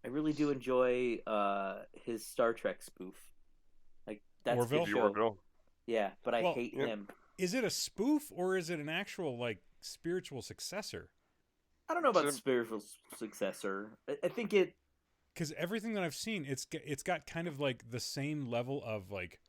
I really do enjoy his Star Trek spoof. Like that's Orville? good show. Orville. Yeah, but I hate yeah. him. Is it a spoof or is it an actual like spiritual successor? I don't know about So- spiritual successor. I think it. Because everything that I've seen, it's got kind of like the same level of like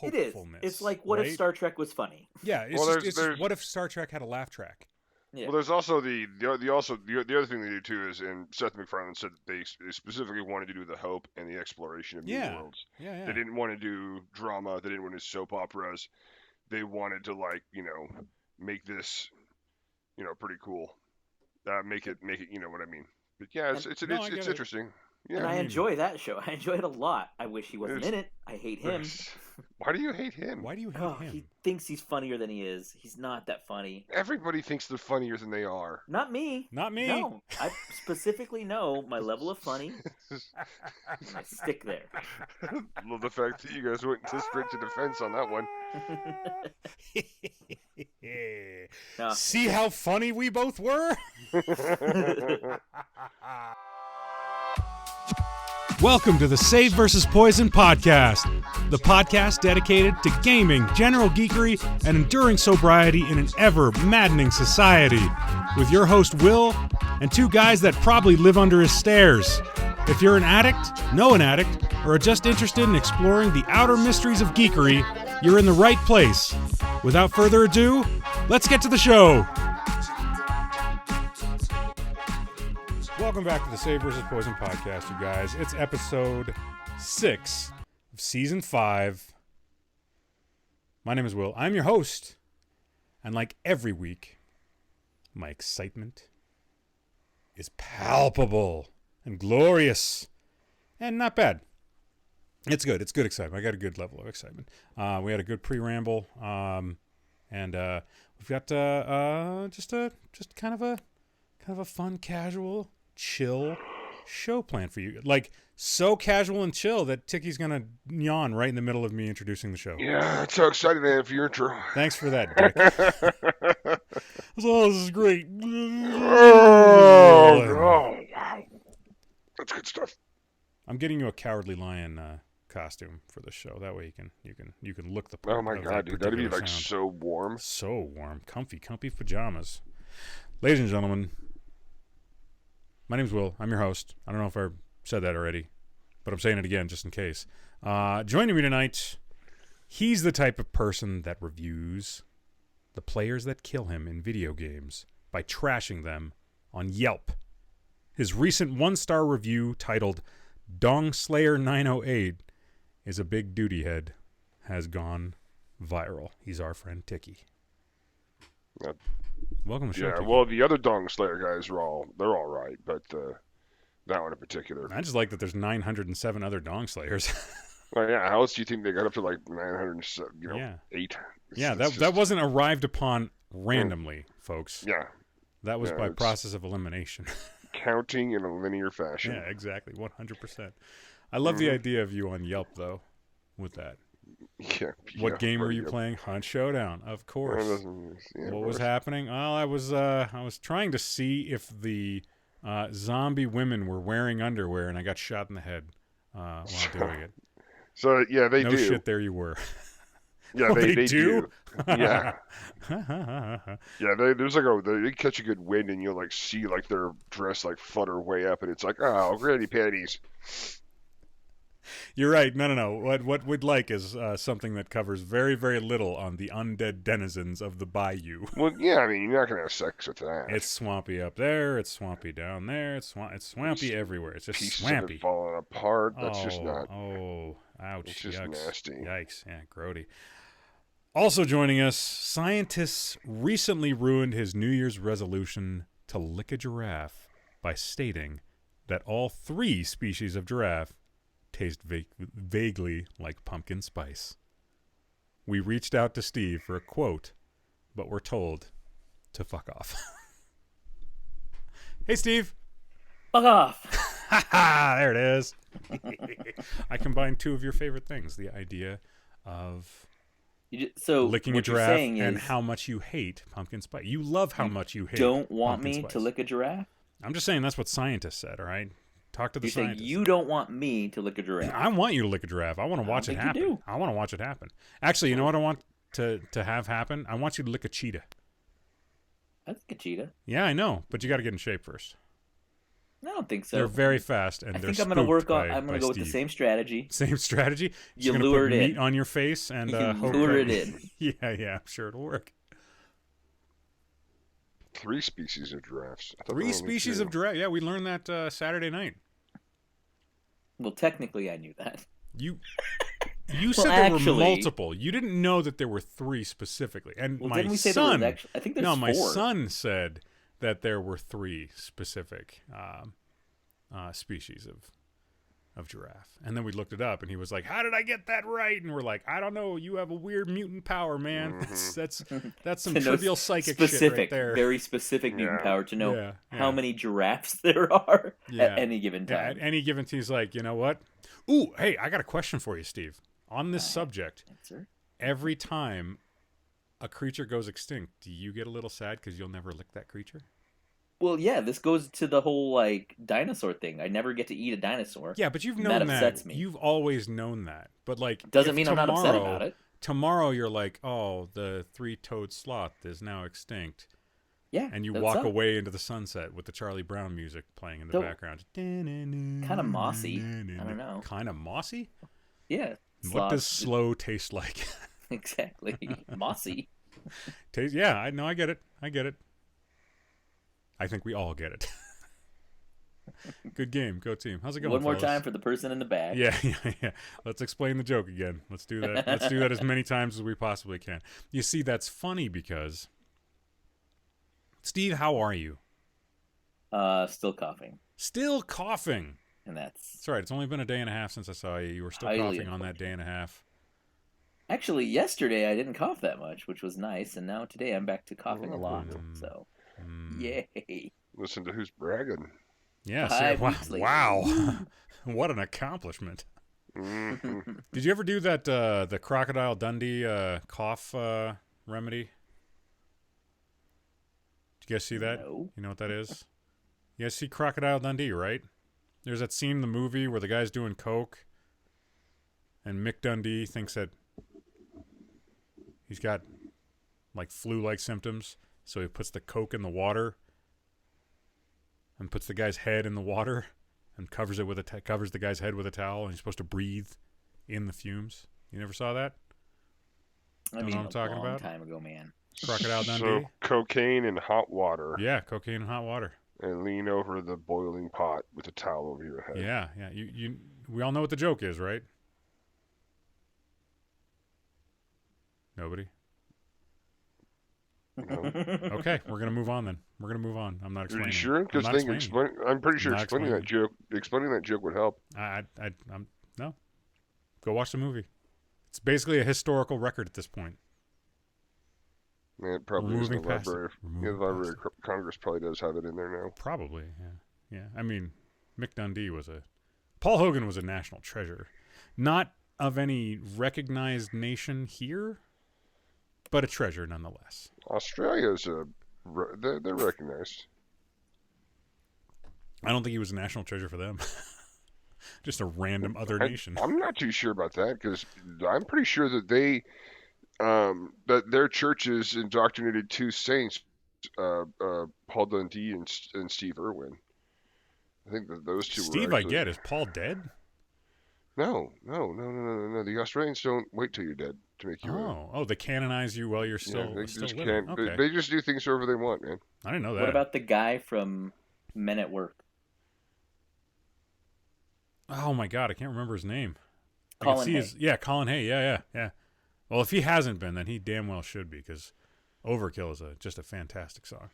It is. hopefulness. It's like what if right? Star Trek was funny? Yeah, it's Well, just there's- what if Star Trek had a laugh track? Yeah. Well, there's also the other thing they do too is, and Seth MacFarlane said they specifically wanted to do the hope and the exploration of new Yeah. worlds. Yeah. They didn't want to do drama. They didn't want to do soap operas. They wanted to make this pretty cool. Make it you know what I mean. But yeah, it's No, I get it. interesting. Yeah. And I mean- enjoy that show. I enjoy it a lot. I wish he wasn't There's- in it. I hate him. Why do you hate him? Why do you hate Oh, him? he thinks he's funnier than he is. He's not that funny. Everybody thinks they're funnier than they are. Not me. Not me. No, I specifically know my level of funny. I stick there. Love the fact that you guys went into straight to defense on that one. No. See how funny we both were? Welcome to the Save vs. Poison podcast, the podcast dedicated to gaming, general geekery, and enduring sobriety in an ever maddening society. With your host, Will, and two guys that probably live under his stairs. If you're an addict, know an addict, or are just interested in exploring the outer mysteries of geekery, you're in the right place. Without further ado, let's get to the show. Welcome back to the Save vs. Poison podcast, you guys. It's episode 6 of season 5. My name is Will. I'm your host. And like every week, my excitement is palpable and glorious and not bad. It's good. It's good excitement. I got a good level of excitement. We had a good pre-ramble, and we've got just kind of a fun, casual, chill show plan for you. Like so casual and chill that Ticky's gonna yawn right in the middle of me introducing the show. Yeah, that's how excited I am for your intro. Thanks for that, Dick. Oh, this is great. Oh, wow. That's good stuff. I'm getting you a Cowardly Lion costume for the show. That way you can look the part. Oh my of god, that dude, that'd be particular like sound. so warm. So warm, comfy pajamas. Ladies and gentlemen, my name's Will. I'm your host. I don't know if I said that already, but I'm saying it again just in case. Joining me tonight, he's the type of person that reviews the players that kill him in video games by trashing them on Yelp. His recent 1-star review titled Dong Slayer 908 is a big duty head has gone viral. He's our friend Ticky. Yep. Welcome to the show. Yeah, Ticky. well, the other Dong Slayer guys they're all right, but that one in particular. I just like that there's 907 other Dong Slayers. Oh yeah, how else do you think they got up to like 908? Yeah. It's Yeah, just- that wasn't arrived upon randomly, folks. Yeah, That was Yeah, by it's- process of elimination. counting in a linear fashion. Yeah, exactly, 100%. I love the idea of you on Yelp, though, with that. Yeah. What game were you yeah. playing? Hunt Showdown, of course. Yeah, What was of course. happening? Well, I was trying to see if the zombie women were wearing underwear, and I got shot in the head while doing it. So yeah, they no do. shit, there you were. Yeah, Oh, they do? do. Yeah. Yeah, there's like they catch a good wind and you'll like see like their dress like flutter way up and it's like, oh, granny panties. You're right. No. What we'd like is something that covers very, very little on the undead denizens of the bayou. Well, yeah, I mean you're not gonna have sex with that. It's swampy up there. It's swampy down there. It's swampy everywhere. It's just pieces swampy. of it falling apart. That's just not. Oh, ouch! It's just yucks. nasty. Yikes! Yeah, grody. Also joining us, scientists recently ruined his New Year's resolution to lick a giraffe by stating that all 3 species of giraffe taste vaguely like pumpkin spice. We reached out to Steve for a quote, but we're told to fuck off. Hey, Steve. Fuck off. Ha ha! There it is. I combined 2 of your favorite things: the idea of So licking a what you're giraffe saying and is how much you hate pumpkin spice. You love how much you hate. don't want pumpkin me spice. to lick a giraffe? I'm just saying that's what scientists said. All right, Talk to the You're saying scientists. you don't want me to lick a giraffe. I want you to lick a giraffe. I want to watch it happen. You do. I want to watch it happen. Actually, you know what I want to have happen? I want you to lick a cheetah. I think a cheetah. Yeah, I know, but you got to get in shape first. I don't think so. They're very fast, and I they're think I'm going to work on. I'm going to go with the same strategy. Same strategy. You Just lure put it meat in. on your face and You hope lure that- it in. Yeah, I'm sure it'll work. 3 species of giraffes. I thought there 3 were only species 2. of giraffe. Yeah, we learned that Saturday night. Well, technically, I knew that. You Well, said there actually- were multiple. You didn't know that there were 3 specifically. And Well, my didn't we say son, there was actually? I think there's no, my 4. son said that there were 3 specific species of giraffe. And then we looked it up, and he was like, "How did I get that right?" And we're like, "I don't know. You have a weird mutant power, man. Mm-hmm. That's some To know trivial psychic specific, shit right there." very specific mutant Yeah. power to know Yeah, how yeah. many giraffes there are Yeah. at any given Yeah, time. at any given time, he's like, "You know what? Ooh, hey, I got a question for you, Steve. On this subject, Answer. every time a creature goes extinct, do you get a little sad because you'll never lick that creature?" Well, yeah, this goes to the whole like dinosaur thing. I never get to eat a dinosaur. Yeah, but you've That known upsets that. me. You've always known that. But like, Doesn't if mean I'm not upset about it. Tomorrow you're like, "Oh, the 3-toed sloth is now extinct," Yeah, and you that's walk up. away into the sunset with the Charlie Brown music playing in the So- background. Kind of mossy. I don't know. Kind of mossy. Yeah. What does sloths- slow taste like? exactly mossy? Taste? Yeah, I know. I get it. I get it. I think we all get it. Good game. Go team. How's it going? One more fellas? time for the person in the back. Yeah. Let's explain the joke again. Let's do that. Let's do that as many times as we possibly can. You see, that's funny because Steve, how are you? Still coughing, Still coughing. and that's That's right. It's only been a day and a half since I saw you. You were still Highly coughing on that day and a half. actually yesterday I didn't cough that much, which was nice, and now today I'm back to coughing a lot. So, yay! Listen to who's bragging. Yeah. 5 Wow. weeks later. Wow. What an accomplishment. Mhm. Did you ever do that the Crocodile Dundee cough remedy? Did you guys see that? No. You know what that is? You guys see Crocodile Dundee, right? There's that scene in the movie where the guy's doing coke and Mick Dundee thinks that he's got like flu-like symptoms, so he puts the coke in the water and puts the guy's head in the water and covers it with covers the guy's head with a towel, and he's supposed to breathe in the fumes. You never saw that? I Don't mean, know what I'm talking a long about? time ago, man. Crocodile So Dundee? cocaine and hot water, Yeah, cocaine and hot water. and lean over the boiling pot with a towel over your head. Yeah. We all know what the joke is, right? Nobody? No. Okay, we're gonna move on then. We're gonna move on. I'm not Are explaining. you sure? I'm Because not explaining. I'm pretty sure Not explaining that joke would help. I'm no. Go watch the movie. It's basically a historical record at this point. Man, it probably We're is in the moving past it. library. We're Yeah, the moving Library past of Congress probably does have it in there now. Probably, yeah. I mean, Mick Dundee Paul Hogan was a national treasure, not of any recognized nation here, but a treasure nonetheless. Australia's they're recognized. I don't think he was a national treasure for them. Just a random other nation. I'm not too sure about that because I'm pretty sure that that their churches indoctrinated 2 saints, Paul Dundee and Steve Irwin. I think that those 2 Steve, were I actually... get. Is Paul dead? No. The Australians don't wait till you're dead to make you. They canonize you while you're still, they still just living. can't. Okay. They just do things however they want, man. I didn't know that. What about the guy from Men at Work? Oh my God, I can't remember his name. Colin Hay. Colin Hay. Yeah. Well, if he hasn't been, then he damn well should be, because Overkill is just a fantastic song.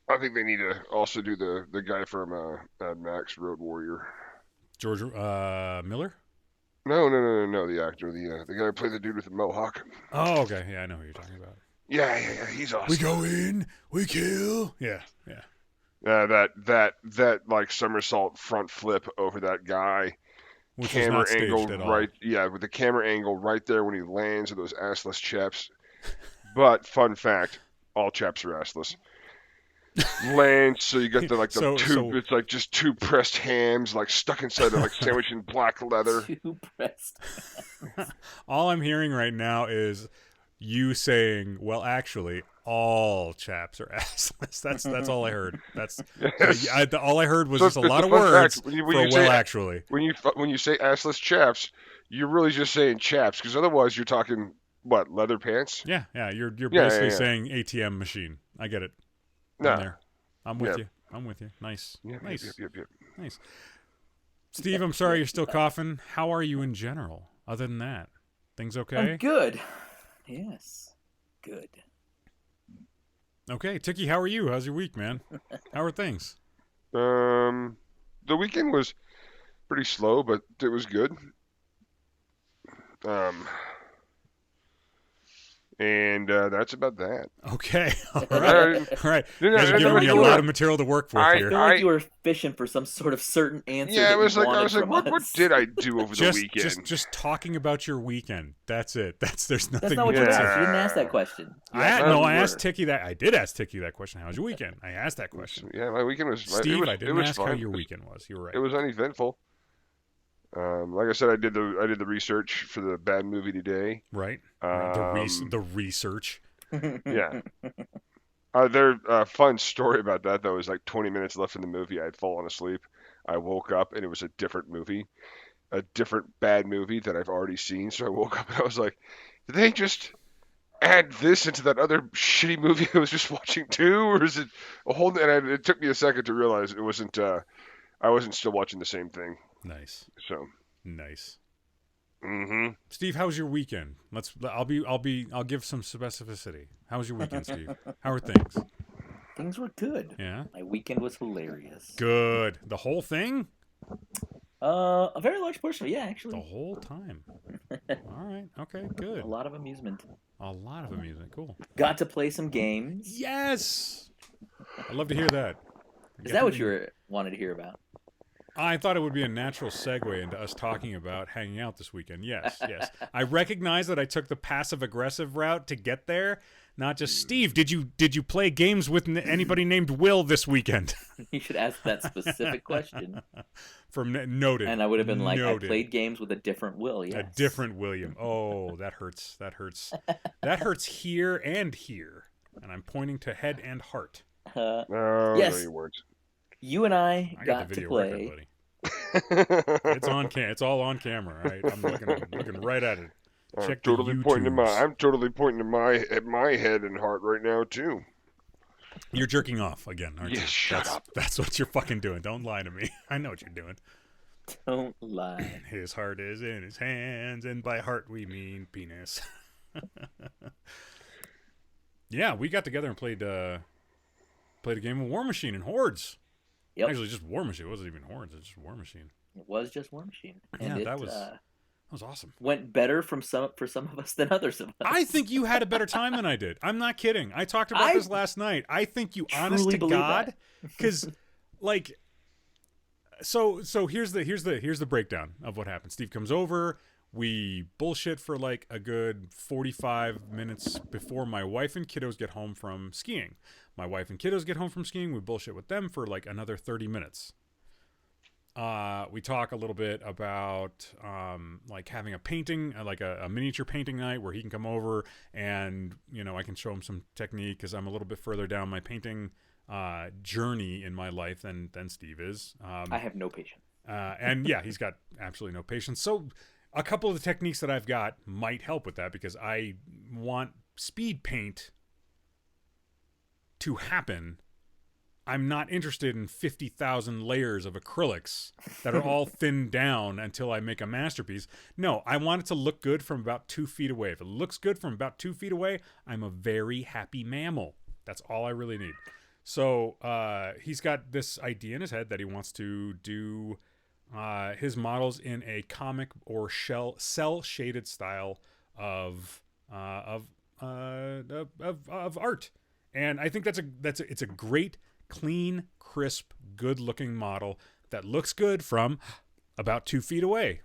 I think they need to also do the guy from Mad Max, Road Warrior. George Miller? No, the actor, the guy who played the dude with the mohawk. Oh, okay. Yeah, I know who you're talking about. Yeah, he's awesome. We go in, we kill. Yeah. That like somersault front flip over that guy. Which was Camera not staged angle at all. right, yeah, with the camera angle right there when he lands with those assless chaps. But fun fact, all chaps are assless. lance. So you got the So- two. so- It's like just two pressed hams, like stuck inside of sandwich in black leather. Two pressed. All I'm hearing right now is you saying, "Well, actually, all chaps are assless." That's all I heard. That's Yes. all I heard was So just a it's lot a of fun words fact. for well, actually. When you say assless chaps, you're really just saying chaps, because otherwise you're talking what, leather pants? Yeah. You're Yeah, basically yeah. saying ATM machine. I get it. No. I'm there. I'm with Yeah. you. I'm with you. Nice. Yep, Nice. yep. Nice. Steve, I'm sorry you're still coughing. How are you in general? Other than that, things okay? I'm good. Yes. Good. Okay, Ticky, how are you? How's your week, man? How are things? The weekend was pretty slow, but it was good. And that's about that. Okay, all All right, right. all right. No, You guys are no, giving no, me a no, lot no. of material to work with I- I here. feel like you were fishing for some sort of certain answer. Yeah, that I was you like, wanted from what us. did I do over the weekend? Just talking about your weekend. That's it. There's nothing That's not what you more to asked. it. You didn't ask that question. You I asked how you asked were. Ticky that. I did ask Ticky that question. How was your weekend? I asked that question. Yeah, my weekend was. Steve, I it didn't was ask fine. how your weekend was. You were right. It was uneventful. Like I said, I did the research for the bad movie today. Right. Um, The research. Yeah. Their fun story about that though is like 20 minutes left in the movie. I had fallen asleep. I woke up and it was a different movie, a different bad movie that I've already seen. So I woke up and I was like, did they just add this into that other shitty movie I was just watching too, or is it a whole? And it took me a second to realize it wasn't. I wasn't still watching the same thing. Nice. So. Nice. Mm-hmm. Steve, how was your weekend? I'll give some specificity. How was your weekend, Steve? How are things? Things were good. Yeah. My weekend was hilarious. Good. The whole thing? A very large portion of it, yeah, actually. The whole time. All right. Okay, good. A lot of amusement. A lot of amusement. Cool. Got to play some games. Yes. I'd love to hear that. Is that what you wanted to hear about? I thought it would be a natural segue into us talking about hanging out this weekend. Yes. I recognize that I took the passive-aggressive route to get there. Not just, Steve, did you play games with anybody named Will this weekend? You should ask that specific question. Noted. And I would have been like, Noted. I played games with a different Will, yes. A different William. Oh, that hurts. That hurts. That hurts here and here. And I'm pointing to head and heart. No, Yes. no, you weren't. You and I got got the to video play. record, buddy. It's on It's all on camera. Right? I'm looking right at it. Check the I'm totally pointing to my head and heart right now too. You're jerking off again, aren't you? Shut up. That's what you're fucking doing. Don't lie to me. I know what you're doing. Don't lie. His heart is in his hands, and by heart we mean penis. Yeah, we got together and played a game of War Machine and Hordes. Yep. Actually, just War Machine. It wasn't even Hordes. It was just War Machine. It was just War Machine. And Yeah, it, that was awesome. went better for some of us than others of us. I think you had a better time than I did. I'm not kidding. I talked about this last night. I think you, honest to believe God, because like, so here's the breakdown of what happened. Steve comes over. We bullshit for like a good 45 minutes before my wife and kiddos get home from skiing. My wife and kiddos get home from skiing. We bullshit with them for like another 30 minutes. We talk a little bit about like having a painting, like a miniature painting night where he can come over and, you know, I can show him some technique because I'm a little bit further down my painting journey in my life than Steve is. I have no patience. And yeah, he's got absolutely no patience. So a couple of the techniques that I've got might help with that because I want speed paint to happen. I'm not interested in 50,000 layers of acrylics that are all thinned down until I make a masterpiece. No, I want it to look good from about 2 feet away. If it looks good from about 2 feet away, I'm a very happy mammal. That's all I really need. So he's got this idea in his head that he wants to do his models in a comic or cell shaded style of art, and I think it's a great, clean, crisp, good-looking model that looks good from about 2 feet away.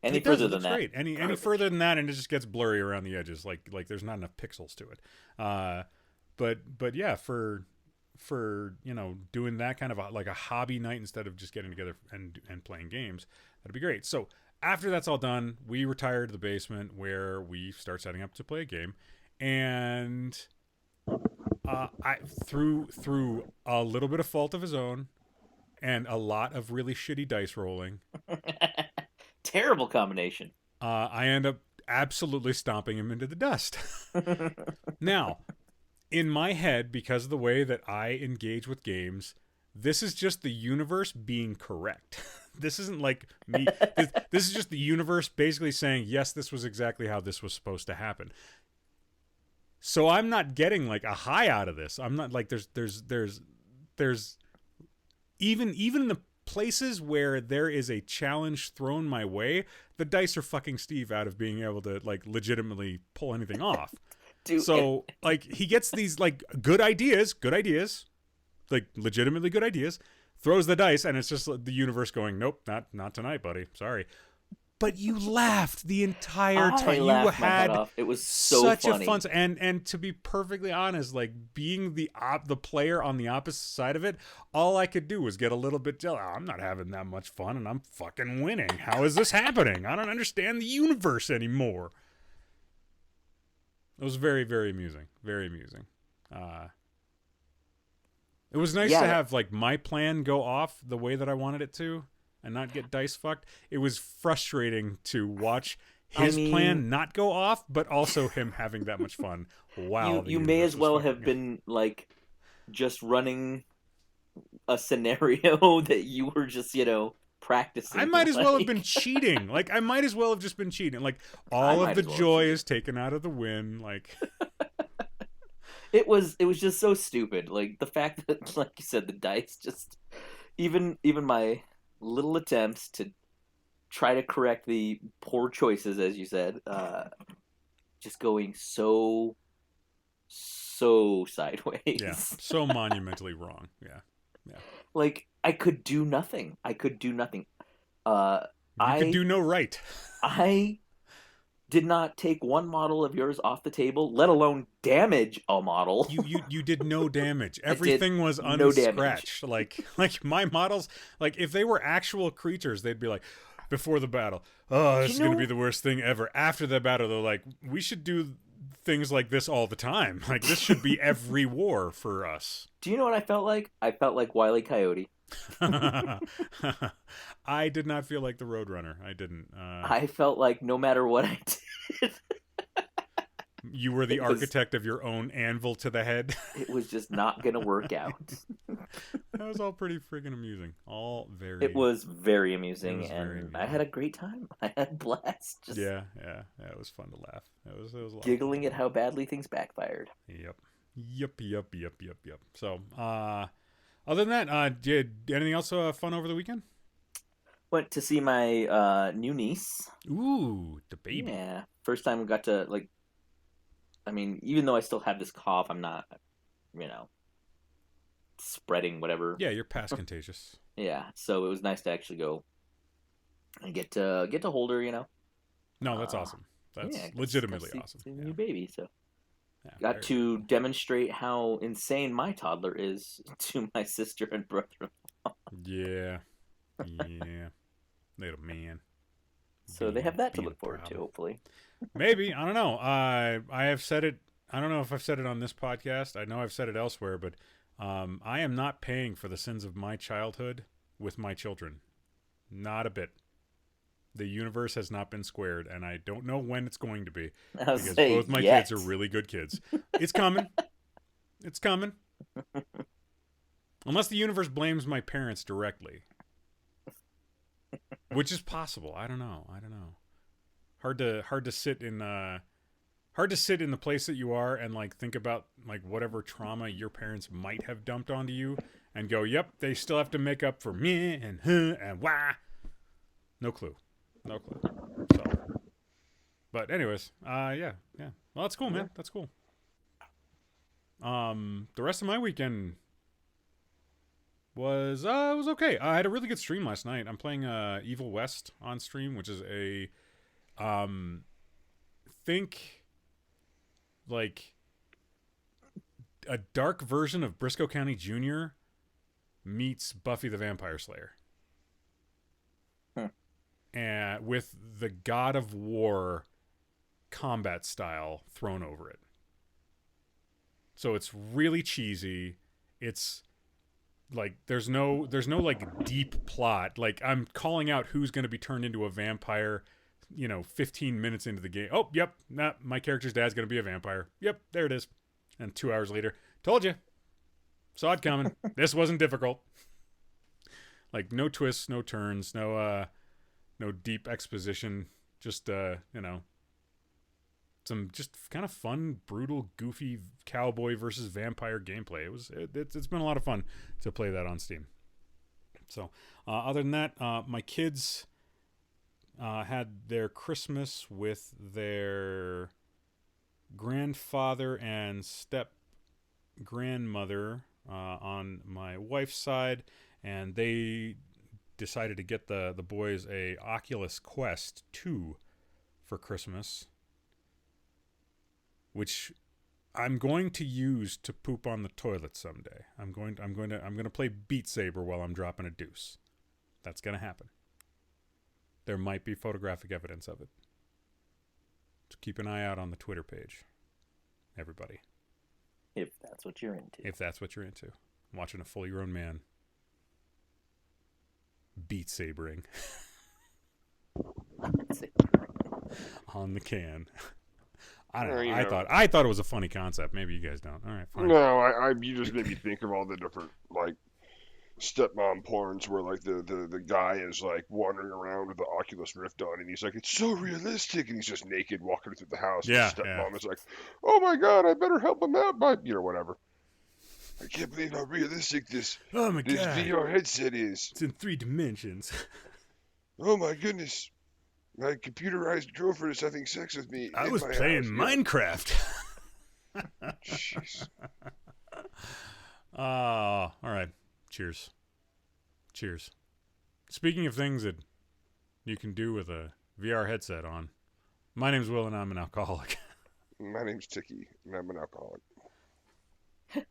Any further than that? Great. Any further than that, and it just gets blurry around the edges. Like there's not enough pixels to it. But yeah, for for doing that kind of like a hobby night instead of just getting together and playing games, that'd be great. So after that's all done, we retire to the basement where we start setting up to play a game, and I through a little bit of fault of his own and a lot of really shitty dice rolling, Terrible combination. I end up absolutely stomping him into the dust. Now, in my head, because of the way that I engage with games, this is just the universe being correct. This isn't like me. This is just the universe basically saying, yes, this was exactly how this was supposed to happen. So I'm not getting like a high out of this. I'm not like there's even in the places where there is a challenge thrown my way, the dice are fucking Steve out of being able to like legitimately pull anything off. Dude, So like he gets these like good ideas, like legitimately good ideas, throws the dice, and it's just the universe going, nope, not tonight, buddy. Sorry. But you laughed the entire time. I You laughed my had butt off. It was so such funny. a fun, and to be perfectly honest, like being the player on the opposite side of it, all I could do was get a little bit jealous. Oh, I'm not having that much fun, and I'm fucking winning. How is this happening? I don't understand the universe anymore. It was very, very amusing. Very amusing. It was nice to have like my plan go off the way that I wanted it to and not get dice fucked. It was frustrating to watch his plan not go off, but also him having that much fun. Wow. You may as well have been like just running a scenario that you were just, practicing. I might as well have been cheating. Like I might as well have just been cheating. Like all of the joy is taken out of the win. Like it was just so stupid. Like the fact that, like you said, the dice just even my little attempts to try to correct the poor choices, as you said, just going so sideways. Yeah, so monumentally wrong. Yeah. Like I could do nothing. You could do no right. I did not take one model of yours off the table, let alone damage a model. You did no damage. Everything was unscratched. No like my models, like if they were actual creatures, they'd be like, before the battle, oh, this is going to be the worst thing ever. After the battle, they're like, we should do things like this all the time. Like this should be every war for us. Do you know what I felt like? I felt like Wile E. Coyote. I did not feel like the Roadrunner. I didn't. I felt like no matter what I did, you were the architect of your own anvil to the head. It was just not going to work out. That was all pretty friggin' amusing. It was very amusing, and I had a great time. I had a blast. Yeah, it was fun to laugh. It was a lot giggling at how badly things backfired. Yep. So, other than that, did anything else fun over the weekend? Went to see my new niece. Ooh, the baby. Yeah, first time I got to even though I still have this cough, I'm not, spreading whatever. Yeah, you're past contagious. Yeah, so it was nice to actually go and get to hold her. No, that's awesome. That's legitimately awesome. New baby, so. Got to demonstrate how insane my toddler is to my sister and brother-in-law. Yeah. Little man. So they have that to look forward to, hopefully. Maybe. I don't know. I have said it. I don't know if I've said it on this podcast. I know I've said it elsewhere, but I am not paying for the sins of my childhood with my children. Not a bit. The universe has not been squared, and I don't know when it's going to be. Because both my kids are really good kids. It's coming. It's coming. Unless the universe blames my parents directly. Which is possible. I don't know. Hard to sit in the place that you are and like think about like whatever trauma your parents might have dumped onto you and go, yep, they still have to make up for me and wah. No clue. So, but anyways, yeah. Well, that's cool, man. That's cool. The rest of my weekend was okay. I had a really good stream last night. I'm playing Evil West on stream, which is a think like a dark version of Briscoe County Jr. meets Buffy the Vampire Slayer. And with the God of War combat style thrown over it. So it's really cheesy. It's like there's no like deep plot. Like I'm calling out who's going to be turned into a vampire, 15 minutes into the game. Oh, yep, my character's dad's going to be a vampire. Yep, there it is. And 2 hours later, told you. Saw it coming. This wasn't difficult. Like no twists, no turns, no deep exposition. Just some just kind of fun, brutal, goofy cowboy versus vampire gameplay. It's been a lot of fun to play that on Steam. So other than that, my kids had their Christmas with their grandfather and step grandmother on my wife's side, and they decided to get the boys a Oculus Quest 2 for Christmas, which I'm going to use to poop on the toilet someday. I'm going to play Beat Saber while I'm dropping a deuce. That's going to happen. There might be photographic evidence of it. So keep an eye out on the Twitter page, everybody. If that's what you're into. I'm watching a fully grown man Beat Sabering on the can. I don't know. I thought it was a funny concept. Maybe you guys don't. All right, fine. No, you just made me think of all the different like stepmom porns where like the guy is like wandering around with the Oculus Rift on, and he's like, it's so realistic, and he's just naked walking through the house. Yeah, and stepmom is like, oh my god, I better help him out, but whatever. I can't believe how realistic this VR headset is. It's in 3 dimensions. Oh my goodness. My computerized girlfriend is having sex with me. I was playing Minecraft. Jeez. All right. Cheers. Speaking of things that you can do with a VR headset on, my name's Will and I'm an alcoholic. My name's Ticky and I'm an alcoholic.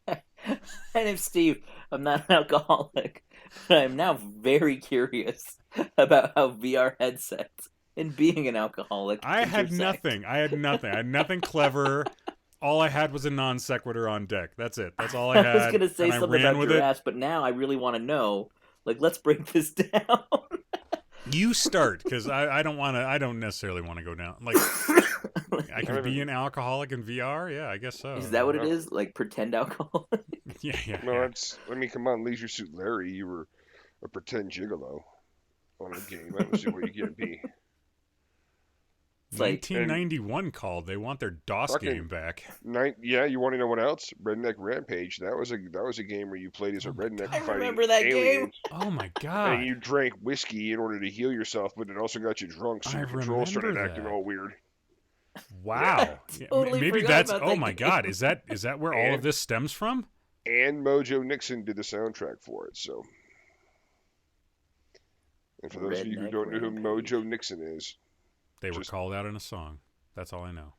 My name's Steve. I'm not an alcoholic, but I'm now very curious about how VR headsets and being an alcoholic. I had nothing. I had nothing clever. All I had was a non sequitur on deck. That's it. That's all I had. I was gonna say something about giraffes, but now I really want to know. Like, let's break this down. You start, because I don't necessarily want to go down. Like, I can be an alcoholic in VR. Yeah, I guess so. Is that what it is? Like pretend alcoholic? Yeah. No, come on, Leisure Suit Larry. You were a pretend gigolo on a game. I don't see what you can be. 1991 called. They want their DOS game back. Yeah, you want to know what else? Redneck Rampage. That was a game where you played as a redneck I fighting remember that aliens. game. Oh my god! And you drank whiskey in order to heal yourself, but it also got you drunk, so your controls started acting all weird. Wow. Yeah, totally maybe forgot that's. about Oh that my game. god! Is that where all of this stems from? And Mojo Nixon did the soundtrack for it. So, and for those of you who don't know who Mojo Nixon is, they were called out in a song. That's all I know.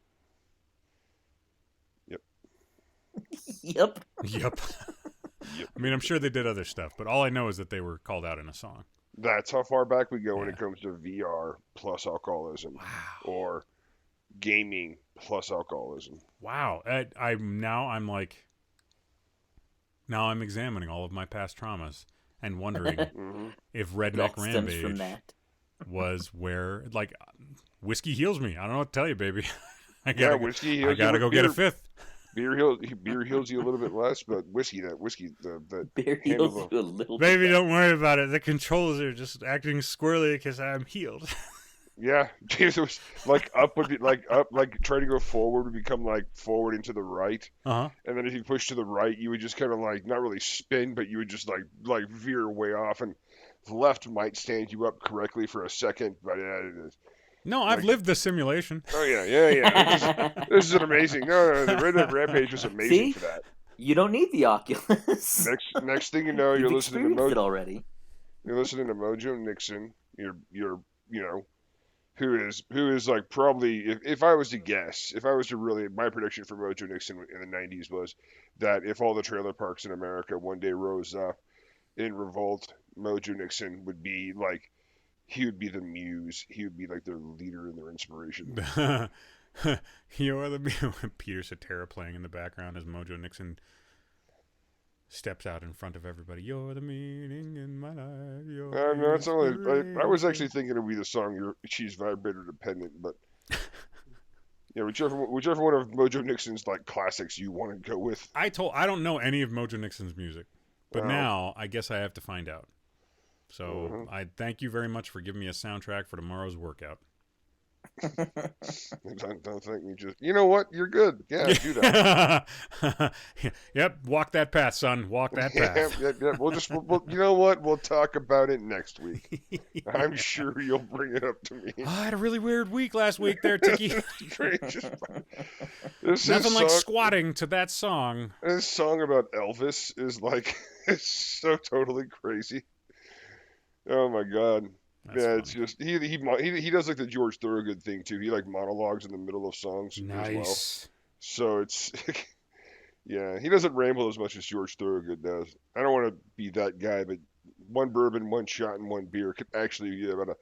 Yep. I mean, I'm sure they did other stuff, but all I know is that they were called out in a song. That's how far back we go when it comes to VR plus alcoholism. Wow. Or gaming plus alcoholism. Wow. I'm examining all of my past traumas and wondering if Redneck Rampage was where, like, whiskey heals me. I don't know what to tell you, baby. Whiskey heals I gotta go get a fifth. Beer heals you a little bit less, but the beer heals you a little bit. Baby, don't worry about it. The controls are just acting squirrely because I'm healed. Yeah, it was like up would be like up, like trying to go forward would become like forward into the right, and then if you push to the right, you would just kind of like not really spin, but you would just like veer way off, and the left might stand you up correctly for a second, but no, I've lived the simulation. Oh yeah. This is an amazing. No, the Red Dead Rampage was amazing for that. You don't need the Oculus. Next thing you know, you're listening to it already. You're listening to Mojo Nixon. You're who is like probably if I was to guess, if I was to really, my prediction for Mojo Nixon in the '90s was that if all the trailer parks in America one day rose up in revolt, Mojo Nixon would be like, he would be the muse. He would be like their leader and their inspiration. You're the Peter Cetera playing in the background as Mojo Nixon steps out in front of everybody. You're the meaning in my life. You're No, the it's only, I was actually inspiration. thinking it would be the song She's Vibrator Dependent, but yeah, whichever one of Mojo Nixon's like classics you want to go with. I don't know any of Mojo Nixon's music, but Oh, now I guess I have to find out. So uh-huh. I thank you very much for giving me a soundtrack for tomorrow's workout. Don't think me. Just, you know what? You're good. Yeah, do that. Yep, walk that path, son. Walk that Yeah, path. yeah, yeah. You know what? We'll talk about it next week. I'm sure you'll bring it up to me. I had a really weird week last week there, Ticky. This is Nothing like song. squatting to that song. This song about Elvis is like it's so totally crazy. Oh my god. That's Yeah, it's funny. just he does like the George Thorogood thing too. He like monologues in the middle of songs as well. Nice. So it's yeah, he doesn't ramble as much as George Thorogood does. I don't want to be that guy, but one bourbon, one shot, and one beer could actually be about a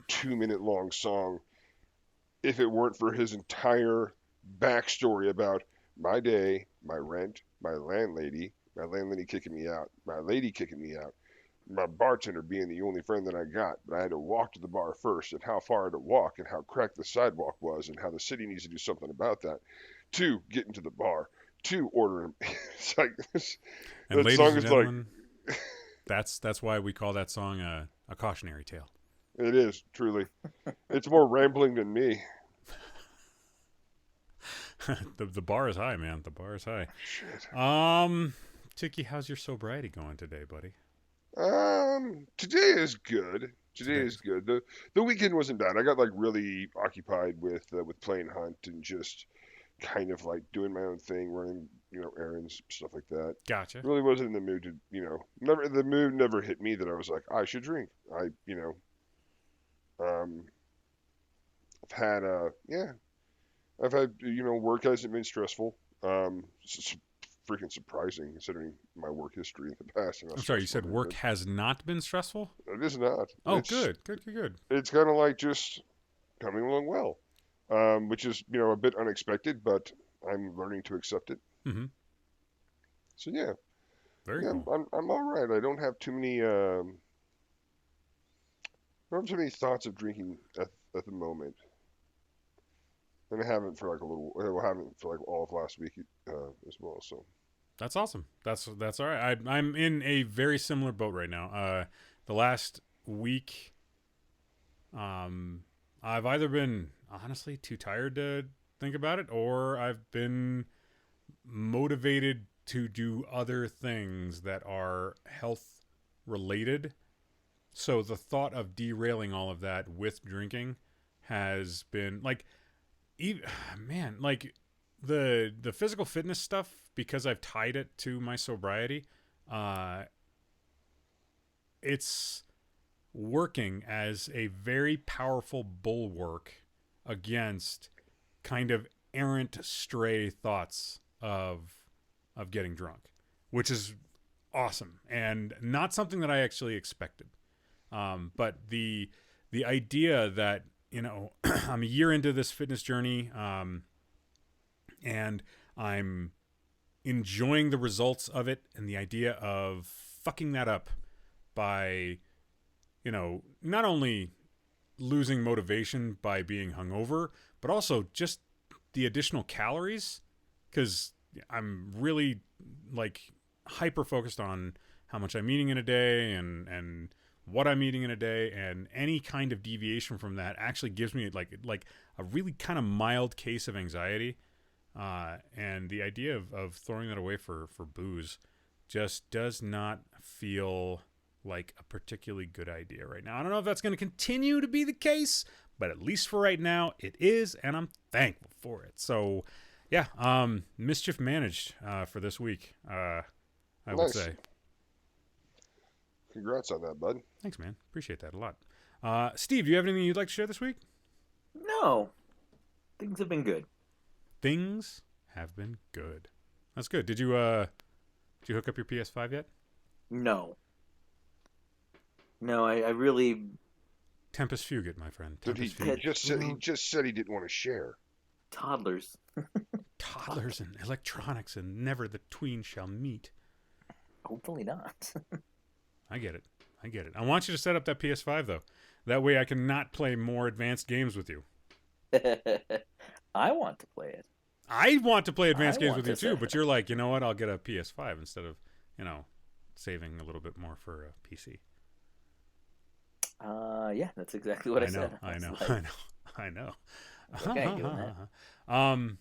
2 minute long song if it weren't for his entire backstory about my day, my rent, my landlady kicking me out, my lady kicking me out, my bartender being the only friend that I got, but I had to walk to the bar first, and how far I had to walk, and how cracked the sidewalk was, and how the city needs to do something about that. Two, getting to the bar. Two, ordering. It's like And that ladies song and is like gentlemen, that's why we call that song a cautionary tale. it is truly. It's more rambling than me. The bar is high, man. The bar is high. Shit. Tiki, how's your sobriety going today, buddy? Today is good. Today Today. is good. The weekend wasn't bad. I got like really occupied with playing hunt and just kind of like doing my own thing, running, errands, stuff like that. Gotcha. Really wasn't in the mood to, never the mood never hit me that I was like I should drink. Um, I've had yeah, I've had work hasn't been stressful. It's freaking surprising considering my work history in the past and how I'm sorry, you stressful said it has work been. has not been stressful? It is not. Oh, good. Good, good, good. It's kind of like just coming along well, which is a bit unexpected, but I'm learning to accept it. Mm-hmm. So yeah, Very yeah, cool. I'm all right. I don't have too many thoughts of drinking at the moment, and I haven't for like a little. I haven't for like all of last week as well. So That's awesome. That's all right. I'm in a very similar boat right now. The last week, I've either been honestly too tired to think about it, or I've been motivated to do other things that are health related. So the thought of derailing all of that with drinking has been like, man, like the physical fitness stuff, because I've tied it to my sobriety. Uh, it's working as a very powerful bulwark against kind of errant stray thoughts of getting drunk, which is awesome and not something that I actually expected. But the idea that I'm a year into this fitness journey, and I'm enjoying the results of it, and the idea of fucking that up by not only losing motivation by being hungover, but also just the additional calories, because I'm really like hyper focused on how much I'm eating in a day and what I'm eating in a day, and any kind of deviation from that actually gives me like a really kind of mild case of anxiety. And the idea of throwing that away for booze just does not feel like a particularly good idea right now. I don't know if that's going to continue to be the case, but at least for right now, it is, and I'm thankful for it. So, yeah, mischief managed for this week, I would nice. say. Congrats on that, bud. Thanks, man. Appreciate that a lot. Steve, do you have anything you'd like to share this week? No, things have been good. Things have been good. That's good. Did you hook up your PS5 yet? No. No, I really... Tempest Fugit, my friend. Did Tempest he Fugit. just said he didn't want to share. Toddlers. Toddlers and electronics and never the tween shall meet. Hopefully not. I get it. I want you to set up that PS5, though. That way I can not play more advanced games with you. I want to play it. I want to play advanced games with you, to too, but you're like, you know what? I'll get a PS5 instead of, saving a little bit more for a PC. Yeah, that's exactly what I said. I know. Okay, doing that.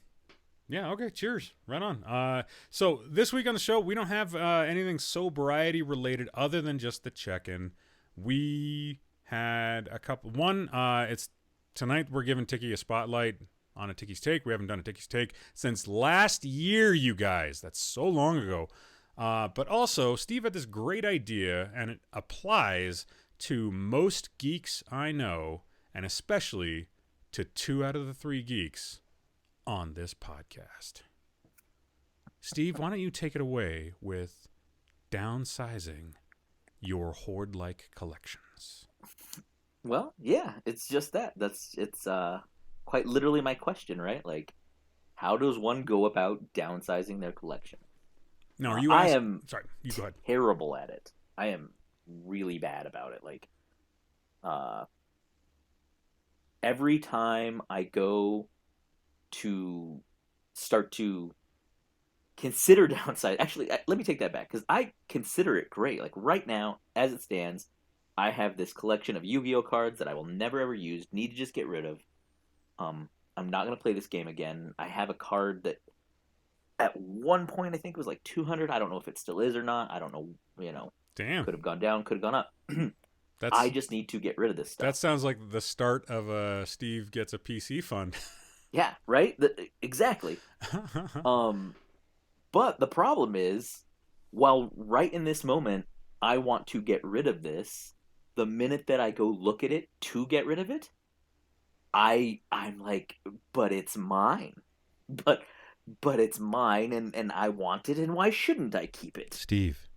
Yeah, okay, cheers. Right on. So this week on the show, we don't have anything sobriety related other than just the check-in. We had a couple. One, it's tonight we're giving Ticky a spotlight on a Ticky's Take. We haven't done a Ticky's Take since last year, you guys. That's so long ago. But also, Steve had this great idea, and it applies to most geeks I know, and especially to 2 out of the 3 geeks on this podcast. Steve, why don't you take it away with downsizing your horde-like collections? Well, yeah, it's just that. It's quite literally my question, right? Like, how does one go about downsizing their collection? Now, are you I am sorry, you go ahead. terrible at it. I am really bad about it. Like, every time I go to start to consider downside, actually, let me take that back, because I consider it great. Like, right now, as it stands, I have this collection of Yu-Gi-Oh cards that I will never ever use, need to just get rid of. I'm not going to play this game again. I have a card that at one point I think it was like 200. I don't know if it still is or not. I don't know, Damn. could have gone down, could have gone up. I just need to get rid of this stuff. That sounds like the start of Steve gets a PC fund. Yeah, right? Exactly. But the problem is, while right in this moment I want to get rid of this, the minute that I go look at it to get rid of it, I'm like, but it's mine. But it's mine, and I want it, and why shouldn't I keep it? Steve,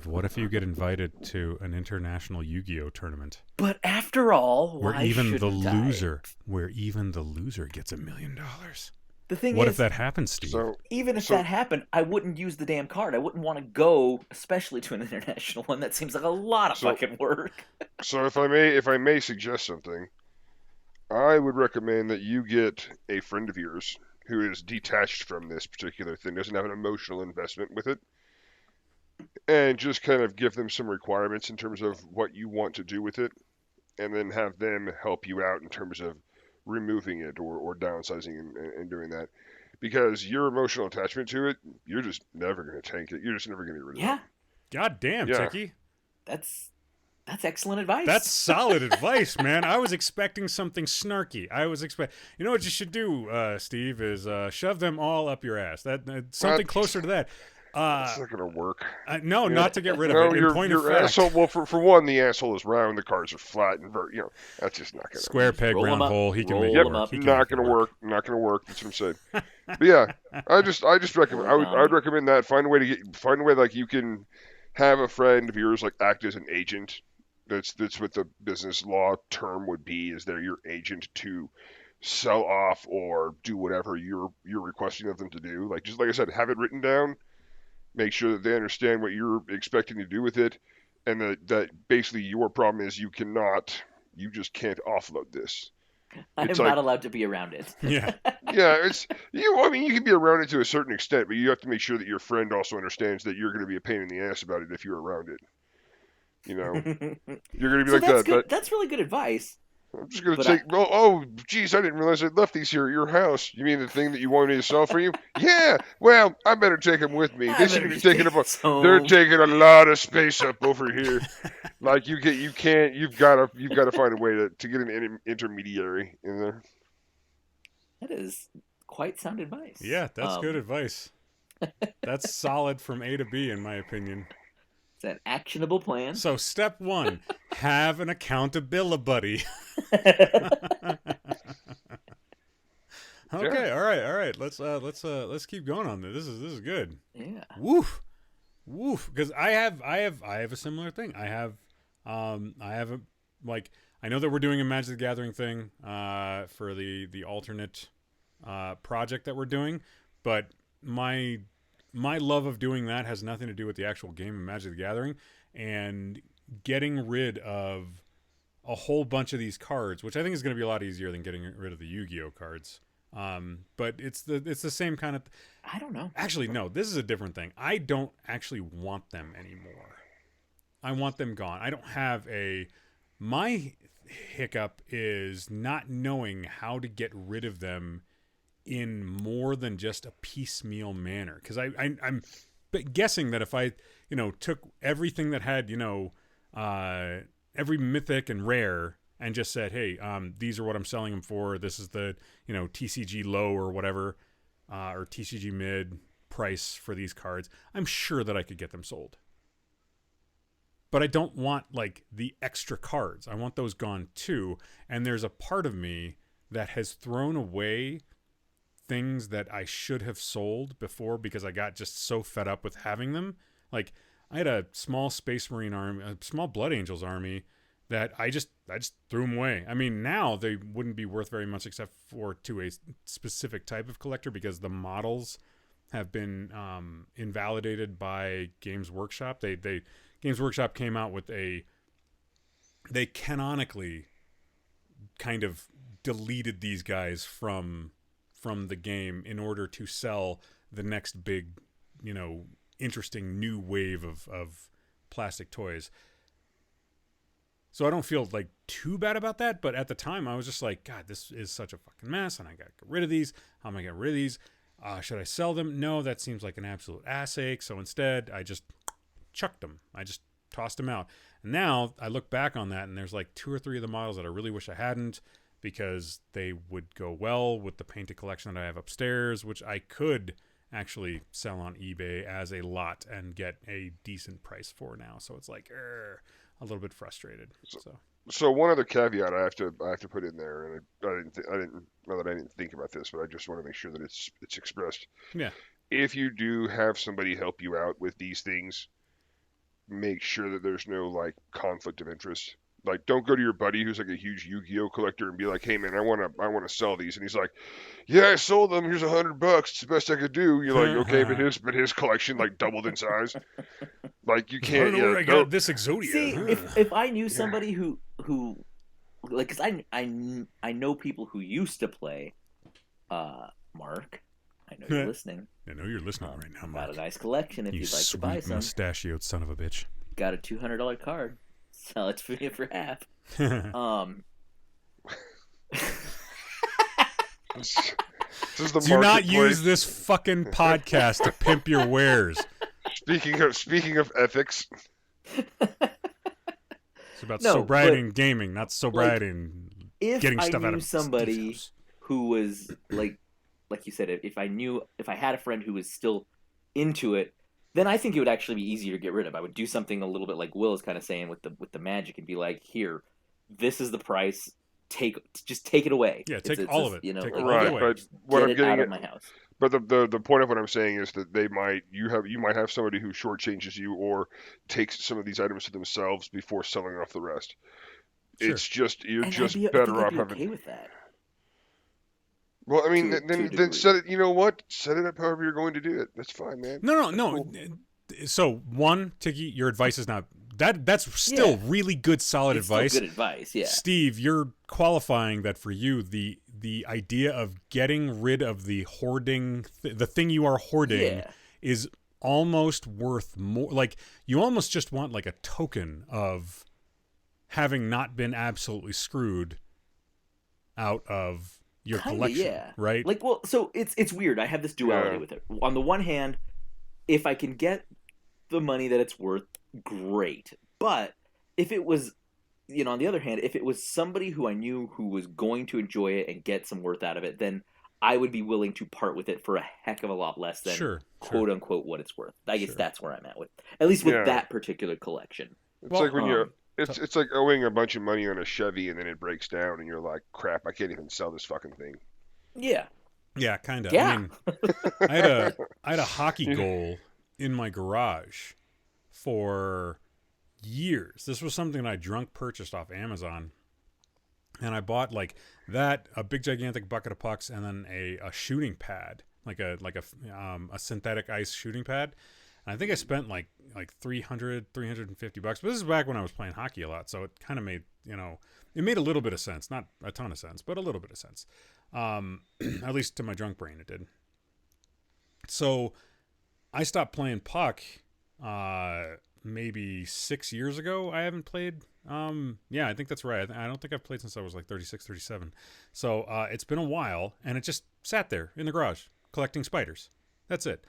what if you get invited to an international Yu-Gi-Oh tournament? But after all, where why even the shouldn't I? loser gets $1 million. The thing what is, if that happens, Steve? Even if that happened, I wouldn't use the damn card. I wouldn't want to go, especially to an international one. That seems like a lot of fucking work. So if I may suggest something, I would recommend that you get a friend of yours who is detached from this particular thing, doesn't have an emotional investment with it, and just kind of give them some requirements in terms of what you want to do with it, and then have them help you out in terms of removing it or downsizing and doing that. Because your emotional attachment to it, you're just never going to tank it. You're just never going to get rid of it. Yeah. God damn, Yeah. Ticky. That's excellent advice. That's solid advice, man. I was expecting something snarky. You know what you should do, Steve, is shove them all up your ass. Something closer to that. It's not going to work. No, not to get rid of it. In point of fact, asshole. Well, for one, the asshole is round, the cards are flat, and that's just not going to square peg, roll round them up, hole. He can roll make them it work. up. Not going to work. Not going to work. That's what I'm saying. But yeah, I just recommend. I would recommend that. Find a way like you can have a friend of yours like act as an agent. That's what the business law term would be. Is they're your agent to sell off or do whatever you're requesting of them to do. Like just like I said, have it written down. Make sure that they understand what you're expecting to do with it, and that basically your problem is you just can't offload this. I'm not allowed to be around it. Yeah. Yeah, it's you. I mean, you can be around it to a certain extent, but you have to make ssure that your friend also understands that you're going to be a pain in the ass about it if you're around it. You're going to be So like that's that. good. That's really good advice. I'm just going to take. Oh, geez, I didn't realize I left these here at your house. You mean the thing that you wanted me to sell for you? Yeah. Well, I better take them with me. They seem to be taking up. They're taking a lot of space up over here. Like you've got to find a way to get an intermediary in there. That is quite sound advice. Yeah, that's good advice. That's solid from A to B, in my opinion. It's an actionable plan. So step 1, have an accountability buddy. Okay, all right. Let's keep going on this. This is good. Yeah. Woof. Because I have a similar thing. I have a, like, I know that we're doing a Magic the Gathering thing for the alternate project that we're doing, but my love of doing that has nothing to do with the actual game of Magic the Gathering, and getting rid of a whole bunch of these cards, which I think is going to be a lot easier than getting rid of the Yu-Gi-Oh cards. But it's the same kind of. I don't know. Actually, no. This is a different thing. I don't actually want them anymore. I want them gone. I don't have a. My hiccup is not knowing how to get rid of them in more than just a piecemeal manner. Because I'm guessing that if I took everything that had every mythic and rare and just said, hey, these are what I'm selling them for. This is the TCG low or whatever, or TCG mid price for these cards. I'm sure that I could get them sold. But I don't want like the extra cards. I want those gone too. And there's a part of me that has thrown away things that I should have sold before because I got just so fed up with having them. Like, I had a small Space Marine army, a small Blood Angels army that I just threw them away. I mean, now they wouldn't be worth very much except for to a specific type of collector because the models have been invalidated by Games Workshop. They Games Workshop came out with they canonically kind of deleted these guys from the game in order to sell the next big, interesting new wave of plastic toys. So I don't feel like too bad about that, but at the time I was just like, God, this is such a fucking mess, and I gotta get rid of these. How am I getting rid of these? Should I sell them? No, that seems like an absolute ass ache. So instead, I just chucked them. I just tossed them out. And now I look back on that, and there's like 2 or 3 of the models that I really wish I hadn't, because they would go well with the painted collection that I have upstairs, which I could actually sell on eBay as a lot and get a decent price for now. So it's like a little bit frustrated. So one other caveat I have to put in there, and I didn't know that I didn't think about this, but I just want to make sure that it's expressed. Yeah. If you do have somebody help you out with these things, make sure that there's no like conflict of interest. Like, don't go to your buddy who's like a huge Yu-Gi-Oh collector and be like, "Hey man, I want to sell these," and he's like, "Yeah, I sold them. Here's $100. It's the best I could do." You're like, "Okay, but his collection like doubled in size." Like, you can't. I don't know where I got this Exodia. See, if I knew somebody who like, because I know people who used to play, Mark. I know you're listening. I know you're listening right now, Mark. Got a nice collection if you'd like to buy some. Mustachioed son of a bitch. Got a $200 card. Sell it for you for half. This is the Do not marketplace. use this fucking podcast to pimp your wares. Speaking of ethics, It's about sobriety and gaming, not sobriety and getting stuff out of somebody who was like you said, if I had a friend who was still into it, then I think it would actually be easier to get rid of. I would do something a little bit like Will is kind of saying with the Magic and be like, here, this is the price. Just take it away. Yeah, take all of it. take right? But what I'm getting out of my house. But the point of what I'm saying is that you might have somebody who shortchanges you or takes some of these items to themselves before selling off the rest. Sure. It's just you're better off having. Okay with that. Well, I mean, then set it. You know what? Set it up however you're going to do it. That's fine, man. No. Cool. So one, Ticky, your advice is not that. That's still really good, solid advice. Still good advice, yeah. Steve, you're qualifying that for you. The idea of getting rid of the hoarding, the thing you are hoarding, is almost worth more. Like, you almost just want like a token of having not been absolutely screwed out of your collection, right? Like, well, so it's weird. I have this duality with it. On the one hand, if I can get the money that it's worth, great. But if it was, on the other hand, if it was somebody who I knew who was going to enjoy it and get some worth out of it, then I would be willing to part with it for a heck of a lot less than quote unquote what it's worth. I guess that's where I'm at with that particular collection. It's like when you're. It's like owing a bunch of money on a Chevy and then it breaks down and you're like, crap, I can't even sell this fucking thing. Yeah. Yeah, kind of. I Yeah. mean, I had a hockey goal in my garage for years. This was something I drunk purchased off Amazon, and I bought like that, a big gigantic bucket of pucks, and then a shooting pad, like a synthetic ice shooting pad. And I think I spent like 350 bucks. But this is back when I was playing hockey a lot, so it kind of made, it made a little bit of sense, not a ton of sense, but a little bit of sense. At least to my drunk brain, it did. So I stopped playing puck maybe 6 years ago. I haven't played. Yeah, I think that's right. I don't think I've played since I was like 36, 37. So it's been a while, and it just sat there in the garage collecting spiders. That's it.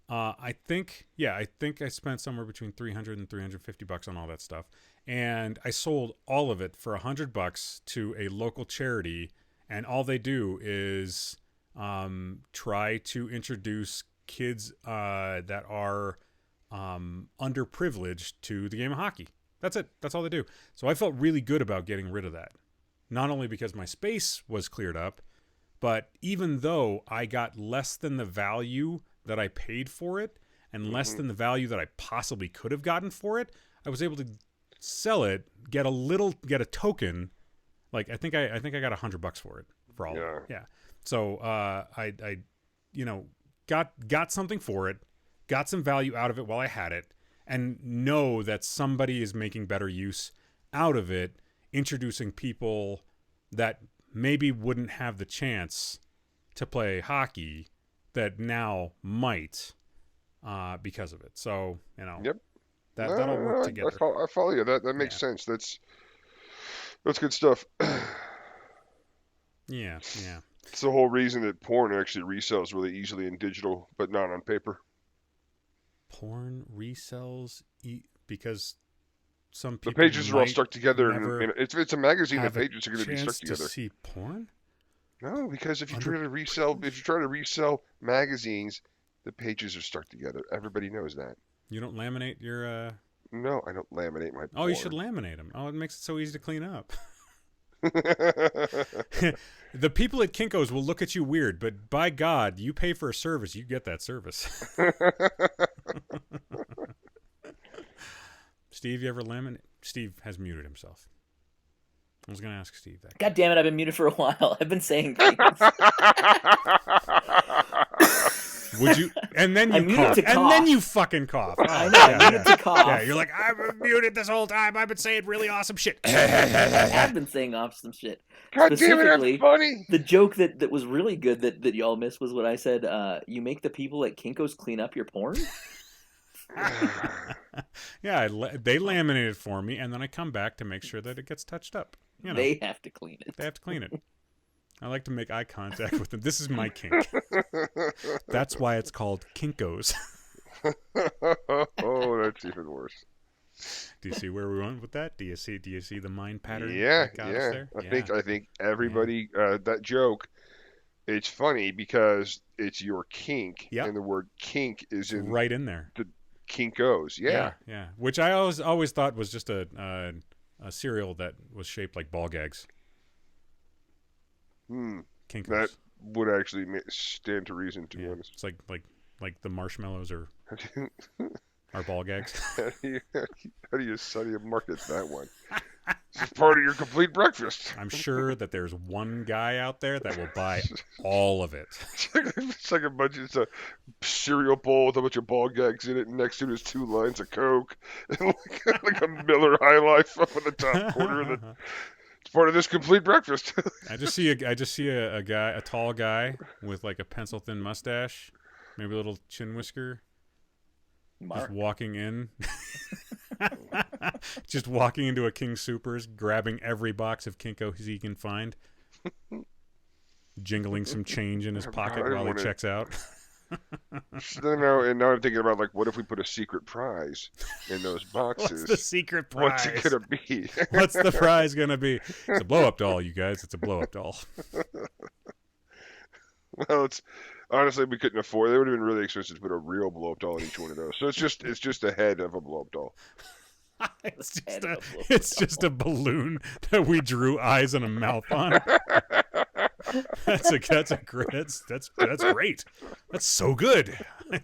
I think I spent somewhere between 300 and 350 bucks on all that stuff, and I sold all of it for $100 to a local charity, and all they do is try to introduce kids that are underprivileged to the game of hockey. That's it. That's all they do. So I felt really good about getting rid of that. Not only because my space was cleared up, but even though I got less than the value that I paid for it and less than the value that I possibly could have gotten for it, I was able to sell it, get a token. Like I think I got $100 for it for all of it. Yeah. So I got something for it, got some value out of it while I had it, and know that somebody is making better use out of it, introducing people that maybe wouldn't have the chance to play hockey that now might because of it. So, Yep. that'll work together. I follow you. That makes sense. That's good stuff. Yeah. It's the whole reason that porn actually resells really easily in digital, but not on paper. Porn resells because some The people pages are all stuck together, never and if it's a magazine, the have a pages are going to be stuck chance together. to see porn? No, because if you try to resell magazines, the pages are stuck together. Everybody knows that. You don't laminate your No, I don't laminate my Oh, you porn. should laminate them. Oh, it makes it so easy to clean up. The people at Kinko's will look at you weird, but by God, you pay for a service, you get that service. Steve, you ever laminate? Steve has muted himself. I was going to ask Steve that. God damn it, I've been muted for a while. I've been saying things. Would you? And then you cough. And then you fucking cough. Oh, I know, I muted to cough. Yeah, you're like, I've been muted this whole time. I've been saying really awesome shit. I have been saying awesome shit. God damn it, that's funny. The joke that was really good that y'all missed was what I said, you make the people at Kinko's clean up your porn? Yeah, they laminate it for me, and then I come back to make sure that it gets touched up. They have to clean it. They have to clean it. I like to make eye contact with them. This is my kink. That's why it's called Kinko's. Oh, that's even worse. Do you see where we went with that? Do you see the mind pattern? Yeah, that got us there? I think everybody that joke. It's funny because it's your kink, and the word kink is right in there. The Kinko's, yeah. Which I always thought was just a cereal that was shaped like ball gags. Kinko's. That would actually stand to reason, to be honest. It's like the marshmallows are ball gags. How do you market that one? It's part of your complete breakfast. I'm sure that there's one guy out there that will buy all of it. It's like it's a cereal bowl with a bunch of ball gags in it, and next to it is 2 lines of Coke, and like a Miller High Life up in the top corner of it. It's part of this complete breakfast. I just see a guy, a tall guy with like a pencil thin mustache, maybe a little chin whisker, just walking in. Just walking into a King Soopers, grabbing every box of Kinko he can find, jingling some change in his pocket while he checks out. Now I'm thinking about, like, what if we put a secret prize in those boxes? What's the secret prize? What's it gonna be? What's the prize gonna be? It's a blow-up doll, you guys. It's a blow-up doll. Well, honestly, we couldn't afford. They would have been really expensive to put a real blow-up doll in each one of those. So it's just a head of a blow-up doll. It's just a balloon that we drew eyes and a mouth on. That's great. That's so good. I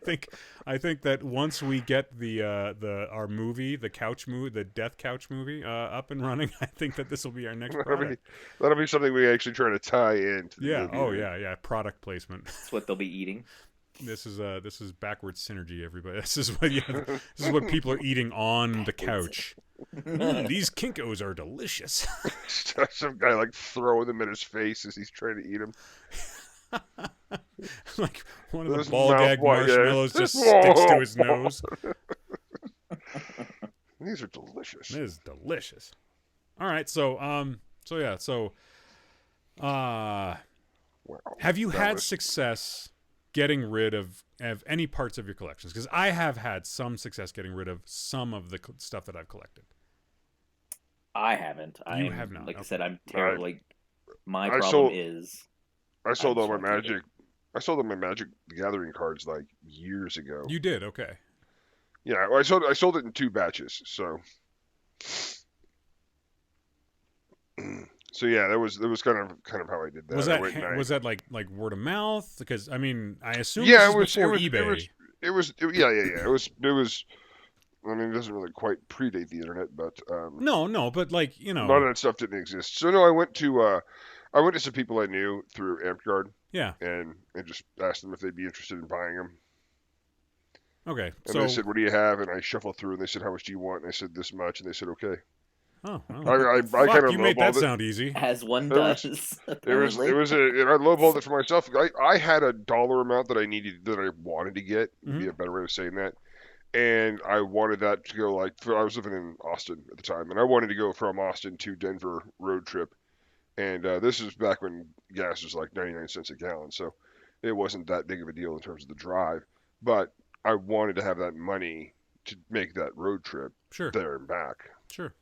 think that once we get our movie, the couch movie, the death couch movie, up and running, I think that this will be our next product. That'll be something we actually try to tie into the Yeah. movie. Oh yeah. Product placement. That's what they'll be eating. This is backwards synergy, everybody. This is what people are eating on the couch. These Kinkos are delicious. Some guy like throwing them in his face as he's trying to eat them. Like one of the ball gag marshmallows just sticks to his nose. These are delicious. It is delicious. All right, so have you had success getting rid of any parts of your collections? Because I have had some success getting rid of some of the stuff that I've collected. I haven't. You have not. Like okay. I said, I'm terrible. Like my problem is I sold all my Magic. I sold all my Magic the Gathering cards like years ago. You did, okay. Yeah, well, I sold it in 2 batches. So yeah, that was kind of how I did that. Was that like word of mouth? Because I mean, I assume yeah, it was before eBay. It was. It was. I mean, it doesn't really quite predate the internet, but no, but like a lot of that stuff didn't exist. So no, I went to some people I knew through AmpGuard. Yeah. And just asked them if they'd be interested in buying them. Okay. And they said, "What do you have?" And I shuffled through, and they said, "How much do you want?" And I said, "This much," and they said, "Okay." Oh, I kind of you made that sound easy. As one does. And I lowballed it for myself. I had a dollar amount that I needed, that I wanted to get. Would be a better way of saying that. And I wanted that to go I was living in Austin at the time, and I wanted to go from Austin to Denver road trip. And this is back when gas was like 99 cents a gallon, so it wasn't that big of a deal in terms of the drive. But I wanted to have that money to make that road trip there and back. Sure.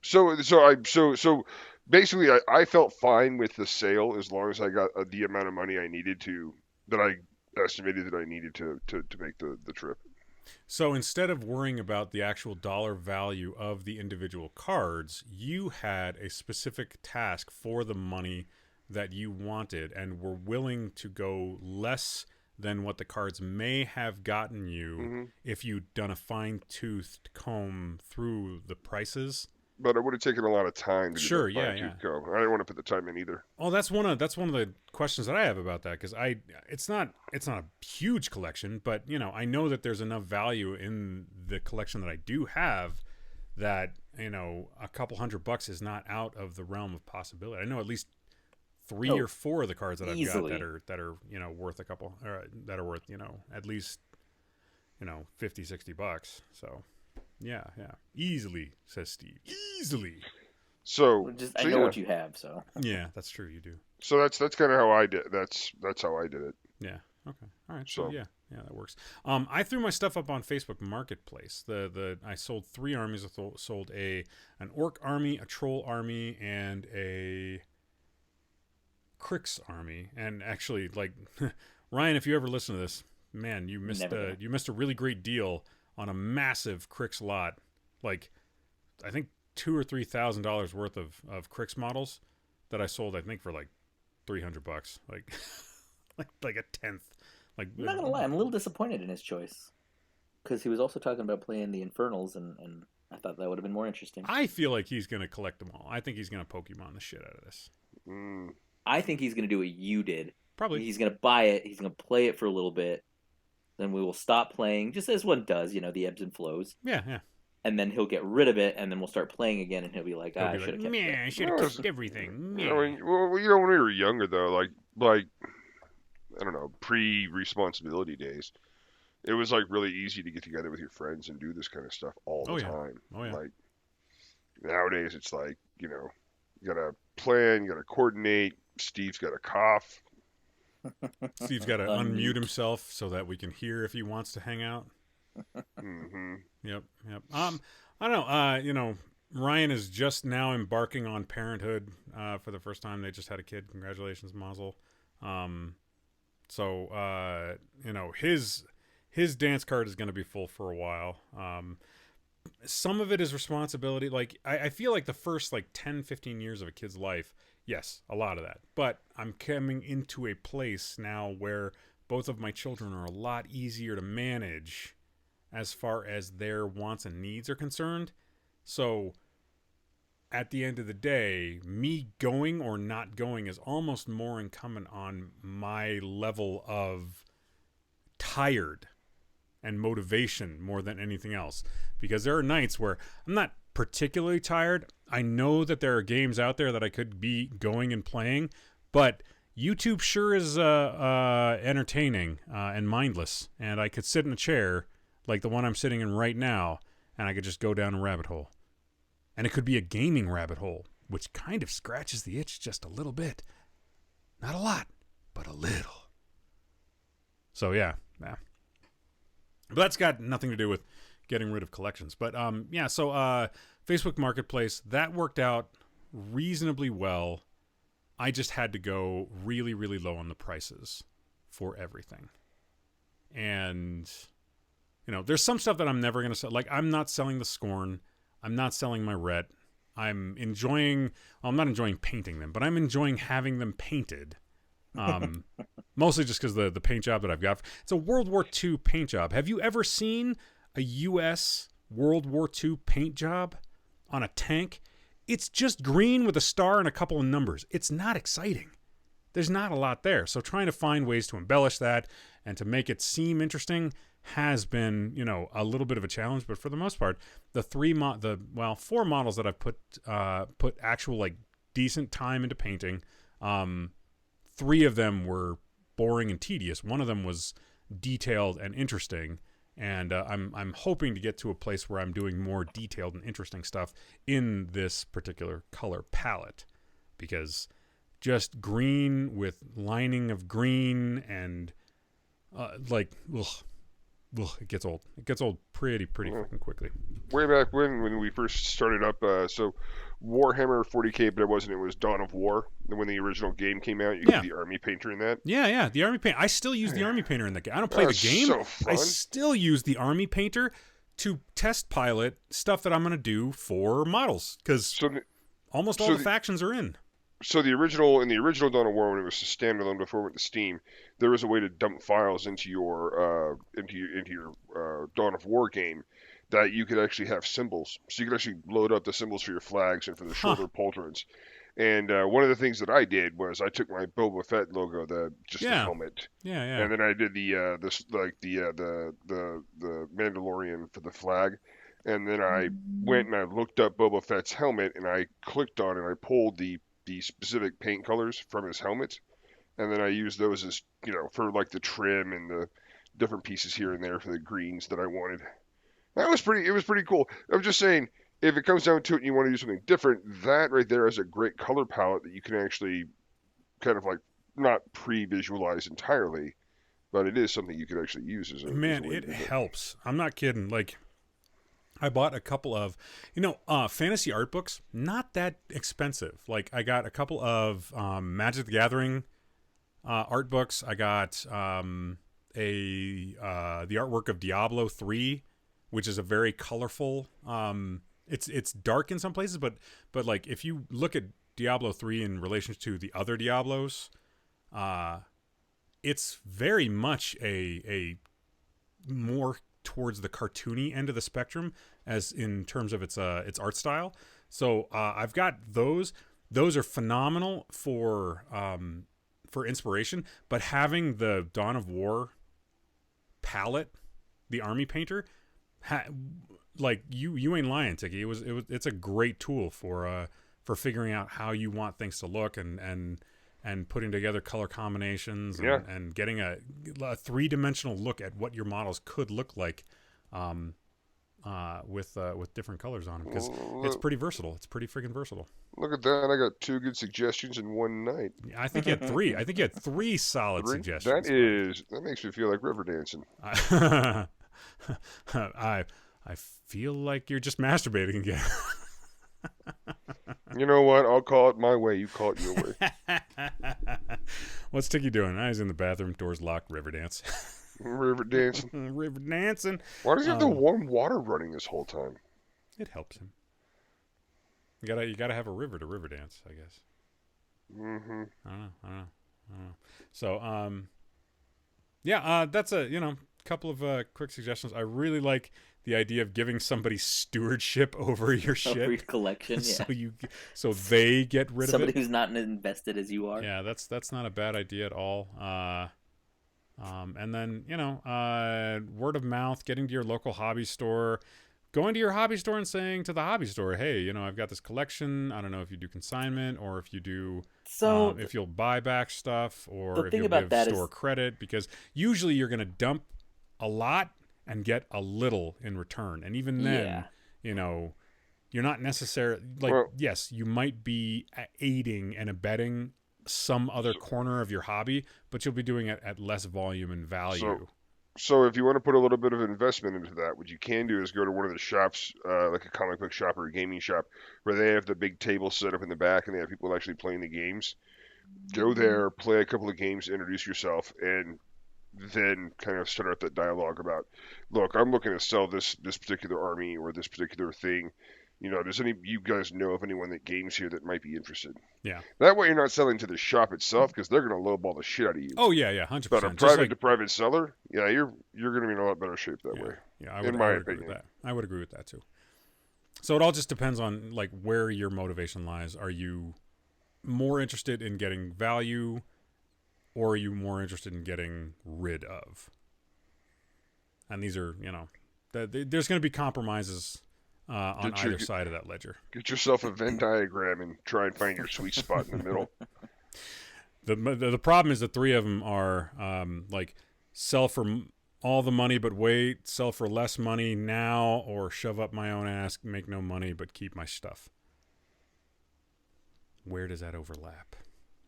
So basically, I felt fine with the sale as long as I got the amount of money I needed that I estimated that I needed to make the trip. So instead of worrying about the actual dollar value of the individual cards, you had a specific task for the money that you wanted and were willing to go less than what the cards may have gotten you if you'd done a fine-toothed comb through the prices. But it would have taken a lot of time to do that fine-tooth comb. I didn't want to put the time in either. Oh, that's one of the questions that I have about that, because it's not a huge collection, but I know that there's enough value in the collection that I do have that a couple $100 is not out of the realm of possibility. I know at least 3 or 4 of the cards that I've got that are worth a couple, or that are worth at least $50-$60. So yeah, easily, says Steve, easily. So I know what you have. So yeah, that's true. You do. So that's kind of how I did. That's how I did it. Yeah. Okay. All right. So yeah, that works. I threw my stuff up on Facebook Marketplace. I sold 3 armies. I sold an orc army, a troll army, and a Crix army. And actually, like Ryan, if you ever listen to this, man, you missed a really great deal on a massive Crix lot. Like, I think $2,000 or $3,000 worth of Crix models that I sold. I think for like $300, like a tenth. Like, I'm not gonna lie, I'm a little disappointed in his choice, because he was also talking about playing the Infernals, and I thought that would have been more interesting. I feel like he's gonna collect them all. I think he's gonna Pokemon the shit out of this. I think he's gonna do what you did. Probably. He's gonna buy it. He's gonna play it for a little bit. Then we will stop playing, just as one does. The ebbs and flows. Yeah. And then he'll get rid of it, and then we'll start playing again, and he'll be like, I should have kept it. I should have kept everything. When we were younger, though, like I don't know, pre-responsibility days, it was like really easy to get together with your friends and do this kind of stuff all the time. Oh, yeah. Like nowadays, it's like, you gotta plan, you gotta coordinate. Steve's got a cough. Steve's got to unmute himself so that we can hear if he wants to hang out. Yep. I don't know. Ryan is just now embarking on parenthood for the first time. They just had a kid. Congratulations, Mazel. His dance card is going to be full for a while. some of it is responsibility. Like, I feel like the first, like, 10, 15 years of a kid's life, yes, a lot of that. But I'm coming into a place now where both of my children are a lot easier to manage as far as their wants and needs are concerned. So at the end of the day, me going or not going is almost more incumbent on my level of tired and motivation more than anything else. Because there are nights where I'm not particularly tired. I know that there are games out there that I could be going and playing, but YouTube sure is entertaining and mindless. And I could sit in a chair like the one I'm sitting in right now, and I could just go down a rabbit hole. And it could be a gaming rabbit hole, which kind of scratches the itch just a little bit. Not a lot, but a little. So yeah. But that's got nothing to do with getting rid of collections. But so Facebook Marketplace, that worked out reasonably well. I just had to go really, really low on the prices for everything. And, there's some stuff that I'm never going to sell. Like, I'm not selling the Scorn. I'm not selling my Rhett. I'm not enjoying painting them, but I'm enjoying having them painted. Mostly just because the paint job that I've got. It's a World War II paint job. Have you ever seen a U.S. World War II paint job on a tank? It's just green with a star and a couple of numbers. It's not exciting. There's not a lot there. So trying to find ways to embellish that and to make it seem interesting has been, a little bit of a challenge. But for the most part, the 4 models that I've put actual, like, decent time into painting, 3 of them were boring and tedious. One of them was detailed and interesting. And I'm hoping to get to a place where I'm doing more detailed and interesting stuff in this particular color palette, because just green with lining of green and it gets old. It gets old pretty fucking quickly. Way back when we first started up, so Warhammer 40K, but it wasn't. It was Dawn of War. When the original game came out, you had the Army Painter in that. Yeah, the Army Painter. I still use the Army Painter in the game. I don't play the game. So fun. I still use the Army Painter to test pilot stuff that I'm going to do for models, because almost all the factions are in. So in the original Dawn of War, when it was standalone before it went to Steam, there was a way to dump files into your Dawn of War game that you could actually have symbols. So you could actually load up the symbols for your flags and for the shoulder pauldrons. And one of the things that I did was I took my Boba Fett logo, the helmet, and then I did the Mandalorian for the flag, and then I went and I looked up Boba Fett's helmet, and I clicked on it, and I pulled the specific paint colors from his helmet, and then I used those as for like the trim and the different pieces here and there for the greens that I wanted. It was pretty cool. I'm just saying, if it comes down to it and you want to do something different, that right there is a great color palette that you can actually kind of like not pre-visualize entirely, but it is something you can actually use as a it helps. I'm not kidding. Like, I bought a couple of, fantasy art books, not that expensive. Like, I got a couple of Magic the Gathering art books. I got the artwork of Diablo 3, which is a very colorful. It's dark in some places, but like, if you look at Diablo 3 in relation to the other Diablos, it's very much a more towards the cartoony end of the spectrum, as in terms of its art style. So I've got those. Those are phenomenal for inspiration. But having the Dawn of War palette, the Army Painter, like you ain't lying, Ticky. It's a great tool for figuring out how you want things to look and putting together color combinations and getting a 3-dimensional look at what your models could look like with different colors on them, because it's pretty versatile. It's pretty freaking versatile. Look at that. I got 2 good suggestions in one night. I think you had 3. I think you had 3 solid suggestions. That makes me feel like river dancing. I feel like you're just masturbating again. You know what? I'll call it my way. You call it your way. What's Ticky doing? He's in the bathroom, doors locked, river dance. River dancing. River dancing. Why does he have the warm water running this whole time? It helps him. You gotta have a river to river dance, I guess. Mm-hmm. I don't know. So, yeah, that's a couple of quick suggestions. I really like the idea of giving somebody stewardship over your Over your shit, collection, yeah. so they get rid of Somebody it. who's not invested as you are. Yeah, that's not a bad idea at all. And then word of mouth, getting to your local hobby store. Going to your hobby store and saying to the hobby store, hey, I've got this collection. I don't know if you do consignment or if you do, So if you'll buy back stuff the or if thing you'll about give that store is, credit, because usually you're going to dump a lot and get a little in return. And even then, yeah, you're not necessarily Well, yes, you might be aiding and abetting some other so, corner of your hobby, but you'll be doing it at less volume and so value. So if you want to put a little bit of investment into that, what you can do is go to one of the shops, like a comic book shop or a gaming shop, where they have the big table set up in the back and they have people actually playing the games. Go there, play a couple of games, introduce yourself, and then kind of start up that dialogue about, look, I'm looking to sell this particular army or this particular thing. Does any you guys know of anyone that games here that might be interested? Yeah. That way you're not selling to the shop itself because they're going to lowball the shit out of you. Oh yeah, But a 100%. Just private like to private seller, yeah, you're going to be in a lot better shape that yeah, way, yeah. in I my would agree with opinion. that. I would agree with that too. So it all just depends on like where your motivation lies. Are you more interested in getting value, or are you more interested in getting rid of? And these are, there's going to be compromises on Get your either side of that ledger. get yourself a Venn diagram and try and find your sweet spot in the middle. The problem is the three of them are like sell for all the money but wait, sell for less money now, or shove up my own ass, make no money but keep my stuff. Where does that overlap?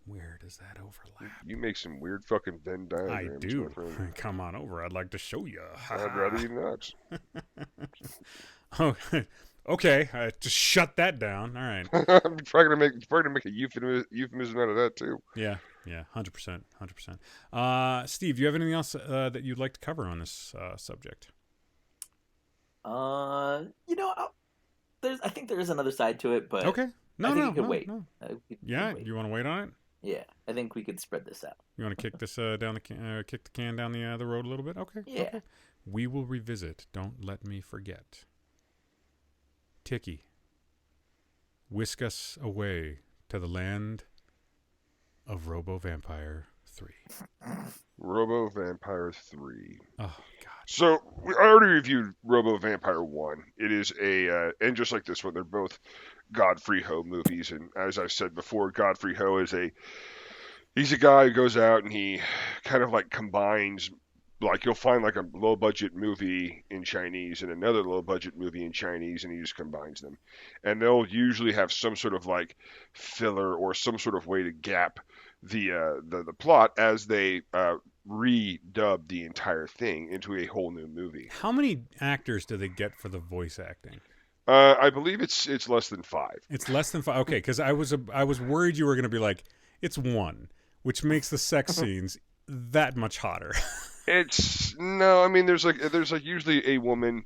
Where does that overlap? You make some weird fucking Venn I diagrams, do. my friend. Come on over. I'd like to show you. I'd rather you not. Oh, okay. Just shut that down. All right. I'm probably gonna make a euphemism out of that too. Yeah. 100%. 100%. Steve, do you have anything else that you'd like to cover on this subject? I think there is another side to it, but Okay. I think it could wait. No. We could Yeah, wait. you want to wait on it? Yeah, I think we could spread this out. You want to kick this kick the can down the road a little bit? Okay. Yeah. Okay. We will revisit. Don't let me forget. Ticky, whisk us away to the land of Robo Vampire 3. Robo Vampire 3. Oh God. So I already reviewed Robo Vampire 1. It is and just like this one, they're both Godfrey Ho movies. And as I've said before, Godfrey Ho he's a guy who goes out and he kind of like combines, like you'll find like a low budget movie in Chinese and another low budget movie in Chinese, and he just combines them. And they'll usually have some sort of like filler or some sort of way to gap the plot as they redub the entire thing into a whole new movie. How many actors do they get for the voice acting? I believe it's less than 5. It's less than 5. Okay, because I was worried you were going to be like, it's 1, which makes the sex scenes that much hotter. It's no, I mean there's like usually a woman,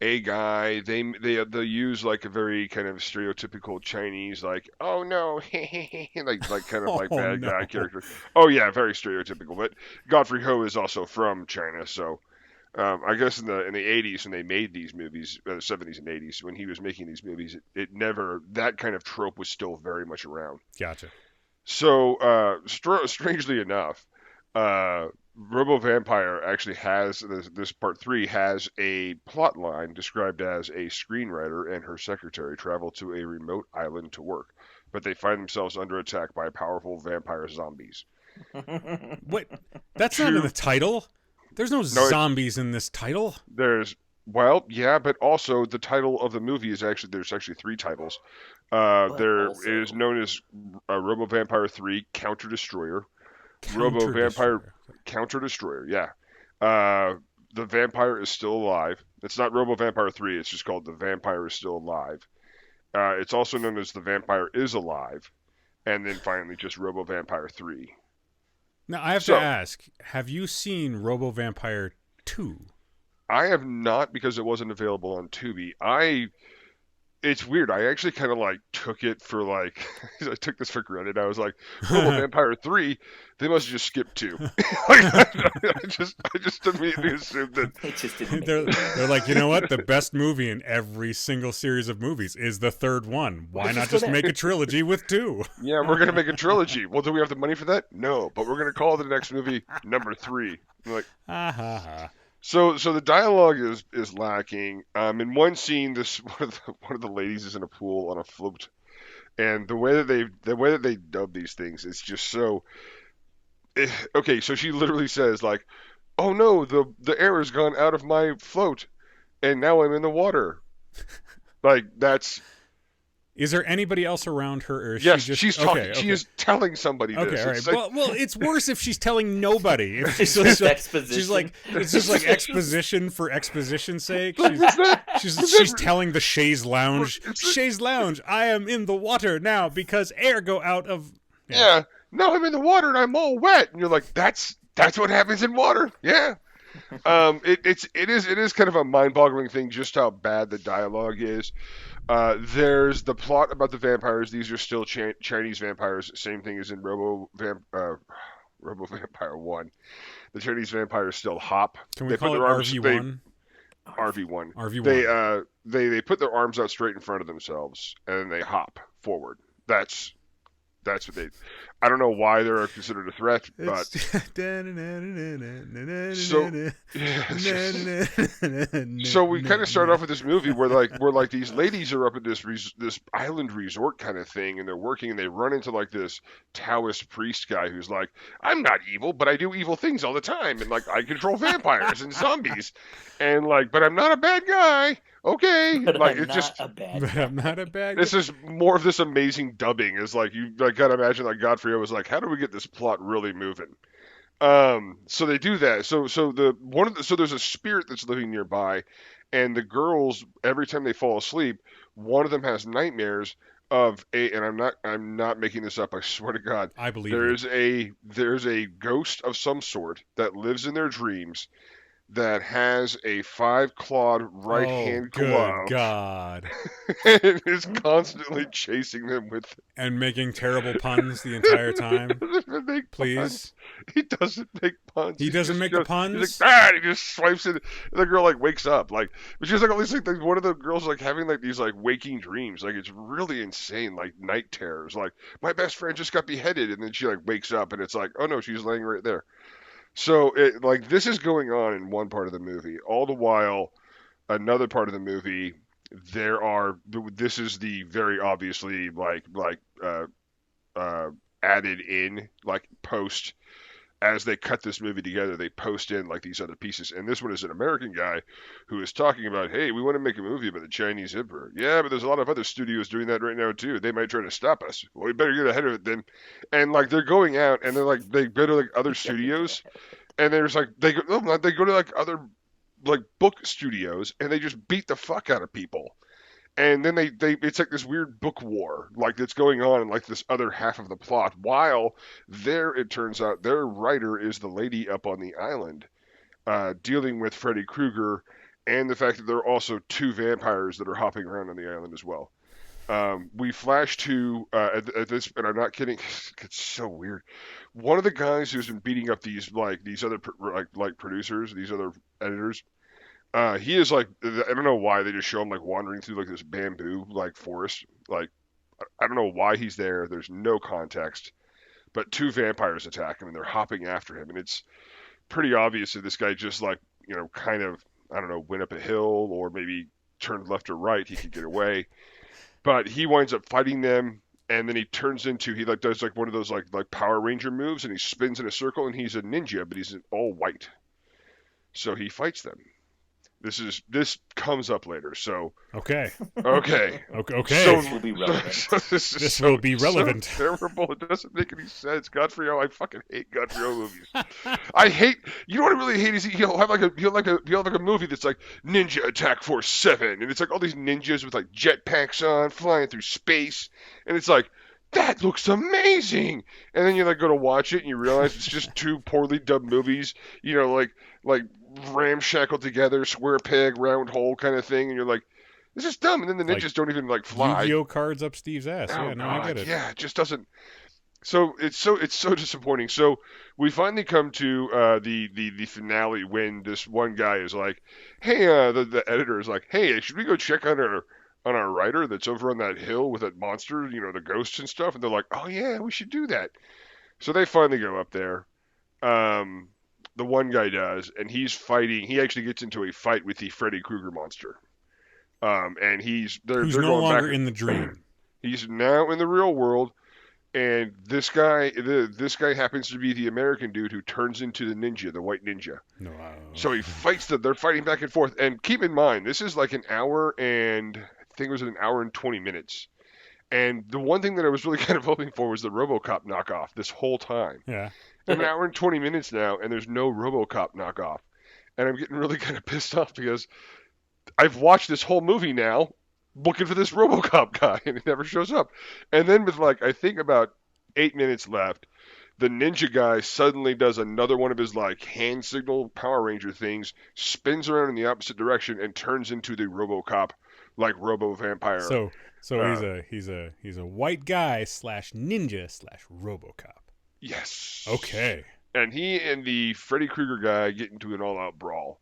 a guy. They'll use like a very kind of stereotypical Chinese like, oh no, like kind of like Oh bad no. guy character. Oh yeah, very stereotypical. But Godfrey Ho is also from China, so I guess in the 80s when they made these movies, the 70s and 80s when he was making these movies, it never that kind of trope was still very much around. Gotcha. So strangely enough, Robo Vampire actually has this part 3 has a plot line described as a screenwriter and her secretary travel to a remote island to work, but they find themselves under attack by powerful vampire zombies. What? That's not in the title. There's no zombies in this title. Well, yeah, but also the title of the movie is there's actually 3 titles. There also, is known as Robo Vampire 3 Counter Destroyer. Robo Vampire Counter Destroyer, yeah. The vampire is still alive. It's not Robo Vampire 3, it's just called The Vampire is Still Alive. It's also known as The Vampire is Alive. And then finally just Robo Vampire 3. Now, I have to ask, have you seen Robo Vampire 2? I have not because it wasn't available on Tubi. I it's weird. I actually kind of like took it for like I took this for granted. I was like, oh well, Vampire 3, they must have just skipped 2. Like, I just immediately assumed that. They just didn't make they're it. they're like, you know what? The best movie in every single series of movies is the third one. Why Let's not just go just there. make a trilogy with 2? Yeah, we're gonna make a trilogy. Well, do we have the money for that? No, but we're gonna call the next movie number 3. I'm like, Ha ha ha. so the dialogue is lacking. In one scene, this one of the ladies is in a pool on a float, and the way that they dub these things is just so. Okay, so she literally says like, "Oh no, the air has gone out of my float, and now I'm in the water." Like that's Is there anybody else around her, or is yes, she just she's talking. okay? She is telling somebody Okay, this. all right. It's like, Well, it's worse if she's telling nobody. If It's she's just like, exposition. she's like, it's just like exposition for exposition's sake. She's was she's that- telling the chaise lounge, It's- chaise lounge. I am in the water now because air go out of. yeah, now I'm in the water and I'm all wet, and you're like, that's what happens in water. Yeah. It is kind of a mind-boggling thing just how bad the dialogue is. There's the plot about the vampires. These are still Chinese vampires. Same thing as in Robo Vampire 1. The Chinese vampires still hop. Can we They call put it their arms. RV1? RV1. RV1. They put their arms out straight in front of themselves and then they hop forward. That's what they. I don't know why they're considered a threat, but so we kind of start off with this movie where like these ladies are up at this island resort kind of thing, and they're working, and they run into like this Taoist priest guy who's like, I'm not evil, but I do evil things all the time, and like I control vampires and zombies, and like, but I'm not a bad guy. Okay, But like I'm it's not just. a bad But guy. I'm not a bad This guy. is more of this amazing dubbing. Is like you like gotta imagine like Godfrey was like, how do we get this plot really moving? So they do that. So there's a spirit that's living nearby, and the girls every time they fall asleep, one of them has nightmares of and I'm not making this up. I swear to God, I believe you. there's a ghost of some sort that lives in their dreams that has a 5-clawed right hand Good glove God. and is constantly chasing them with. And making terrible puns the entire time. He doesn't even make Please. puns. He doesn't make puns. He doesn't just make the goes- puns? He's like, ah, and he just swipes it. And the girl like wakes up, like, but she's like all these like one of the girls like having like these like waking dreams, like it's really insane, like night terrors. Like my best friend just got beheaded, and then she like wakes up, and it's like, oh no, she's laying right there. So it like this is going on in one part of the movie, all the while another part of the movie this is the very obviously added in like post as they cut this movie together, they post in like these other pieces, and this one is an American guy who is talking about, hey, we want to make a movie about the Chinese emperor. Yeah, but there's a lot of other studios doing that right now too. They might try to stop us. Well, we better get ahead of it then. And like they're going out and they're like they go to like other studios, and there's like they go to like other like book studios, and they just beat the fuck out of people. And then they it's like this weird book war like that's going on in like this other half of the plot, while there it turns out their writer is the lady up on the island dealing with Freddy Krueger, and the fact that there are also 2 vampires that are hopping around on the island as well. We flash to at this, and I'm not kidding. It's so weird. One of the guys who's been beating up these other like producers, these other editors, he is like, I don't know why they just show him like wandering through like this bamboo like forest. Like I don't know why he's there. There's no context, but 2 vampires attack him and they're hopping after him, and it's pretty obvious that this guy just like kind of, I don't know, went up a hill or maybe turned left or right. He could get away, but he winds up fighting them. And then he turns into he like does like one of those like Power Ranger moves, and he spins in a circle, and he's a ninja, but he's all white. So he fights them. This comes up later. So Okay. okay. Okay. So, This will be relevant. this is This will be relevant. So terrible. It doesn't make any sense. Godfrey, I fucking hate Godfrey movies. I hate. You know what I really hate is he'll have like a movie that's like Ninja Attack Force 7, and it's like all these ninjas with like jetpacks on, flying through space, and it's like, that looks amazing. And then you like go to watch it, and you realize it's just 2 poorly dubbed movies. Like ramshackle together, square peg, round hole kind of thing, and you're like, This is dumb. And then the Like ninjas don't even like fly. Yu-Gi-Oh cards up Steve's ass. Oh Yeah, no, I get God, it. yeah, it just doesn't. So it's so disappointing. So we finally come to the finale when this one guy is like, "Hey," the editor is like, "Hey, should we go check on our writer that's over on that hill with that monster, the ghosts and stuff?" And they're like, "Oh yeah, we should do that." So they finally go up there. Um, the one guy does, and he's fighting. He actually gets into a fight with the Freddy Krueger monster. And Who's they're no going back. longer in the dream. He's now in the real world. And this guy happens to be the American dude who turns into the ninja, the white ninja. No. So he fights they're fighting back and forth. And keep in mind, this is like an hour and I think it was an hour and 20 minutes. And the one thing that I was really kind of hoping for was the RoboCop knockoff this whole time. Yeah. An hour and 20 minutes now, and there's no RoboCop knockoff. And I'm getting really kind of pissed off because I've watched this whole movie now looking for this RoboCop guy, and he never shows up. And then with like I think about 8 minutes left, the ninja guy suddenly does another one of his like hand signal Power Ranger things, spins around in the opposite direction, and turns into the RoboCop, like Robo Vampire. So he's a white guy / ninja / RoboCop. Yes. Okay. And he and the Freddy Krueger guy get into an all-out brawl.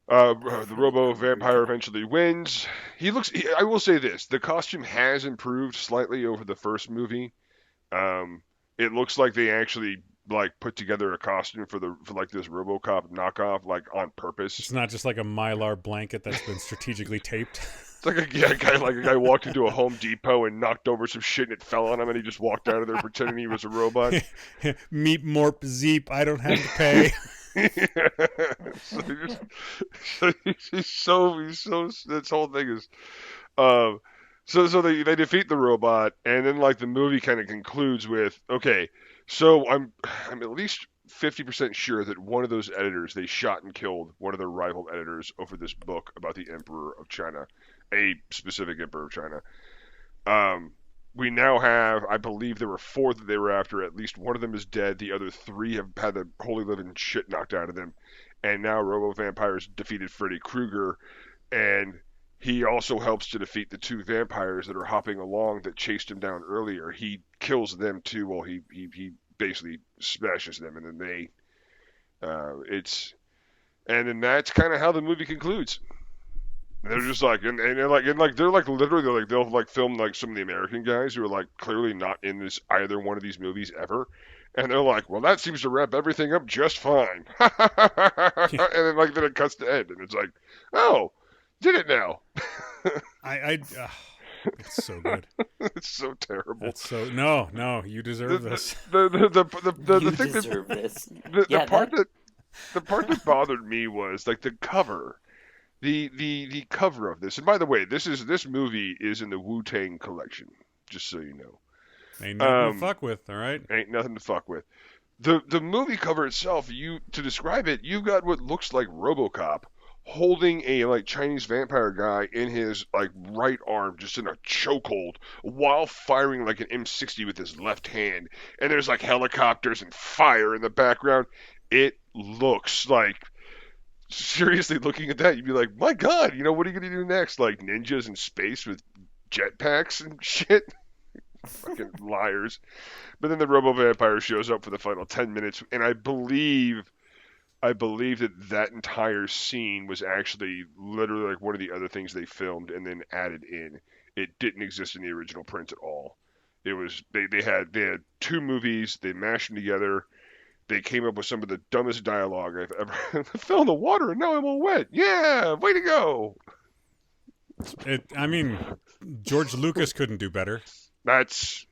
The Robo Vampire eventually wins. I will say this: the costume has improved slightly over the first movie. It looks like they actually like put together a costume for like this RoboCop knockoff like on purpose. It's not just like a Mylar blanket that's been strategically taped. It's like a guy walked into a Home Depot and knocked over some shit and it fell on him and he just walked out of there pretending he was a robot. Meep morp zeep. I don't have to pay. He's so this whole thing is so they defeat the robot and then like the movie kind of concludes with okay, so I'm at least 50% sure that one of those editors they shot and killed one of their rival editors over this book about the Emperor of China, a specific Emperor of China. We now have, I believe there were 4 that they were after. At least one of them is dead. The other 3 have had the holy living shit knocked out of them. And now Robo Vampires defeated Freddy Krueger. And he also helps to defeat the 2 vampires that are hopping along that chased him down earlier. He kills them too. Well, he basically smashes them. And then and then that's kind of how the movie concludes. They're just like, and they're like literally they'll like film like some of the American guys who are like clearly not in this either one of these movies ever, and they're like, well, that seems to wrap everything up just fine. And then then it cuts to end, and it's like, oh, did it now? It's so good. It's so terrible. It's so no, you deserve this. The You thing deserve this. the part that bothered me was like the cover. The cover of this, and by the way, this movie is in the Wu-Tang collection, just so you know. Ain't nothing to fuck with, all right? Ain't nothing to fuck with. The movie cover itself, to describe it, you've got what looks like RoboCop holding a like Chinese vampire guy in his like right arm, just in a chokehold, while firing like an M60 with his left hand, and there's like helicopters and fire in the background. It looks like. Seriously, looking at that, you'd be like, my God, what are you going to do next? Like ninjas in space with jetpacks and shit? Fucking liars. But then the Robo Vampire shows up for the final 10 minutes, and I believe that entire scene was actually literally like one of the other things they filmed and then added in. It didn't exist in the original print at all. It was they had 2 movies, they mashed them together. They came up with some of the dumbest dialogue I've ever. I fell in the water and now I'm all wet. Yeah, way to go. George Lucas couldn't do better. That's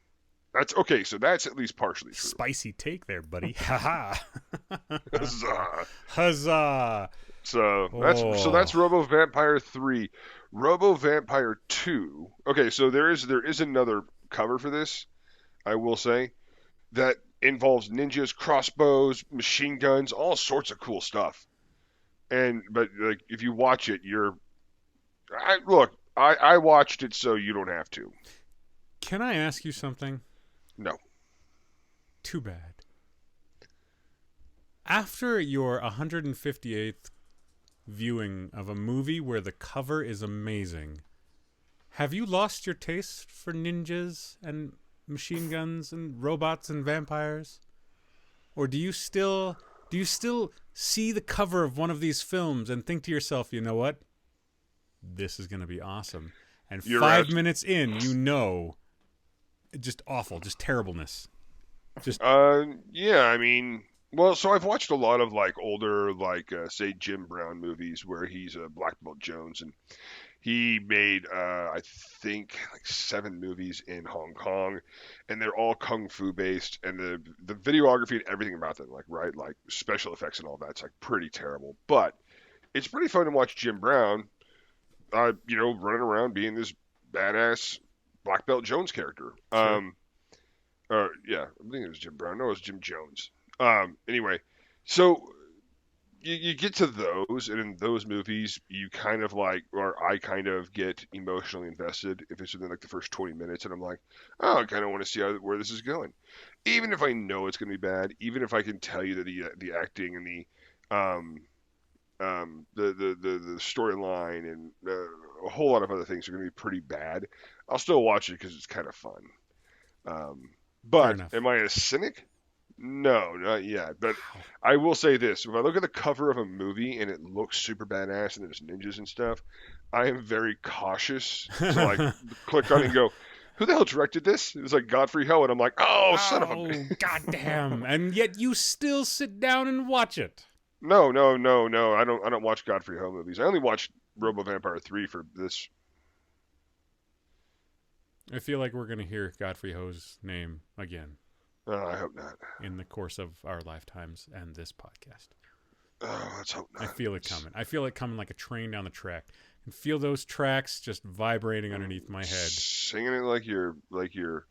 okay. So that's at least partially true. Spicy take there, buddy. Ha ha. Huzzah! Huzzah! So that's Robo Vampire 3. Robo Vampire 2. Okay, so there is another cover for this. I will say that involves ninjas, crossbows, machine guns, all sorts of cool stuff. But like if you watch it, I watched it so you don't have to. Can I ask you something? No. Too bad. After your 158th viewing of a movie where the cover is amazing, have you lost your taste for ninjas and machine guns and robots and vampires? Or do you still see the cover of one of these films and think to yourself, you know what? This is going to be awesome. And You're 5 minutes in, just awful, just terribleness. Yeah, I mean, well, so I've watched a lot of like older, like say Jim Brown movies where he's a Black Belt Jones, and he made I think like 7 movies in Hong Kong, and they're all kung fu based, and the videography and everything about them, like right, like special effects and all that's like pretty terrible, but it's pretty fun to watch Jim Brown, running around being this badass Black Belt Jones character. Sure. Yeah, I think it was Jim Brown. No, it was Jim Jones. Anyway, so you get to those, and in those movies, you kind of like, or I kind of get emotionally invested if it's within like the first 20 minutes, and I'm like, oh, I kind of want to see where this is going, even if I know it's going to be bad, even if I can tell you that the acting and the storyline and a whole lot of other things are going to be pretty bad. I'll still watch it because it's kind of fun. Fair But enough. am I a cynic? No, not yet. But I will say this: if I look at the cover of a movie and it looks super badass and there's ninjas and stuff, I am very cautious to like click on it and go, "Who the hell directed this?" It was like Godfrey Ho, and I'm like, "Oh, son of a!" goddamn! And yet you still sit down and watch it. No, no, no, no. I don't watch Godfrey Ho movies. I only watched Robo Vampire 3 for this. I feel like we're going to hear Godfrey Ho's name again I hope not. in the course of our lifetimes and this podcast. Oh, let's hope not. I feel it coming. I feel it coming like a train down the track. And feel those tracks just vibrating underneath my head. Singing it like you're It's coming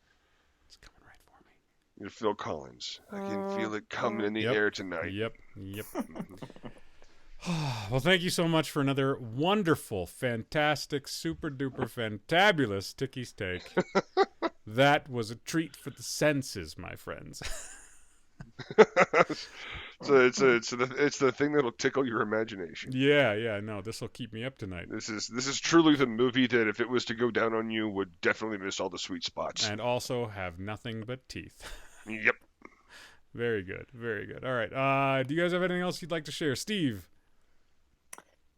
right for me. you're Phil Collins. I can feel it coming in the air tonight. Yep. Well, thank you so much for another wonderful, fantastic, super duper fantabulous Ticky's Take. That was a treat for the senses, my friends. So it's the thing that'll tickle your imagination. Yeah, no, this will keep me up tonight. This is truly the movie that if it was to go down on you would definitely miss all the sweet spots. And also have nothing but teeth. Yep. Very good. All right. Do you guys have anything else you'd like to share? Steve?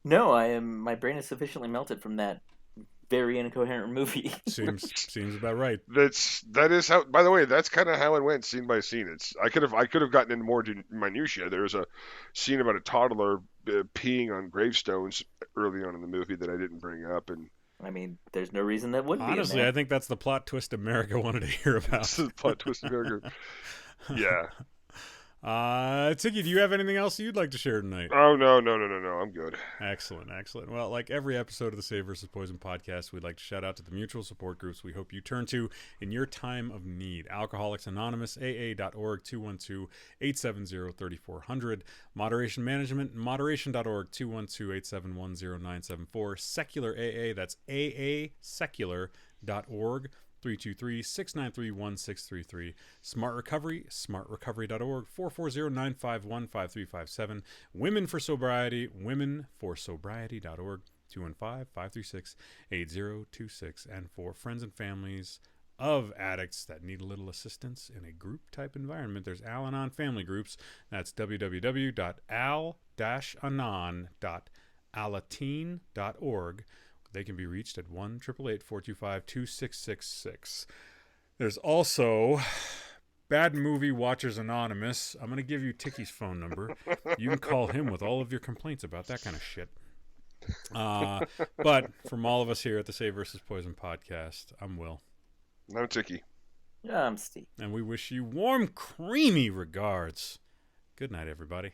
No, my brain is sufficiently melted from that very incoherent movie. Seems about right. That is how. By the way, that's kind of how it went, scene by scene. I could have gotten into more minutia. There was a scene about a toddler peeing on gravestones early on in the movie that I didn't bring up, and I mean, there's no reason that wouldn't be. Honestly, I think that's the plot twist America wanted to hear about. this is the plot twist of Hager. Yeah. Ticky, do you have anything else you'd like to share tonight? Oh no, I'm good. Excellent. Well, like every episode of the Save versus Poison podcast, we'd like to shout out to the mutual support groups we hope you turn to in your time of need. Alcoholics Anonymous, AA.org, 212-870-3400. Moderation Management, moderation.org, 212-871-0974. Secular AA, that's aasecular.org. 323-693-1633. Smart Recovery, smartrecovery.org, 440-951-5357. Women for Sobriety, womenforsobriety.org, 215-536-8026. And for friends and families of addicts that need a little assistance in a group-type environment, there's Al-Anon Family Groups. That's www.al-anon.alateen.org. They can be reached at 1-888-425-2666. There's also Bad Movie Watchers Anonymous. I'm going to give you Ticky's phone number. You can call him with all of your complaints about that kind of shit. But from all of us here at the Save versus Poison podcast, I'm Will. I'm Ticky. Yeah, I'm Steve. And we wish you warm, creamy regards. Good night, everybody.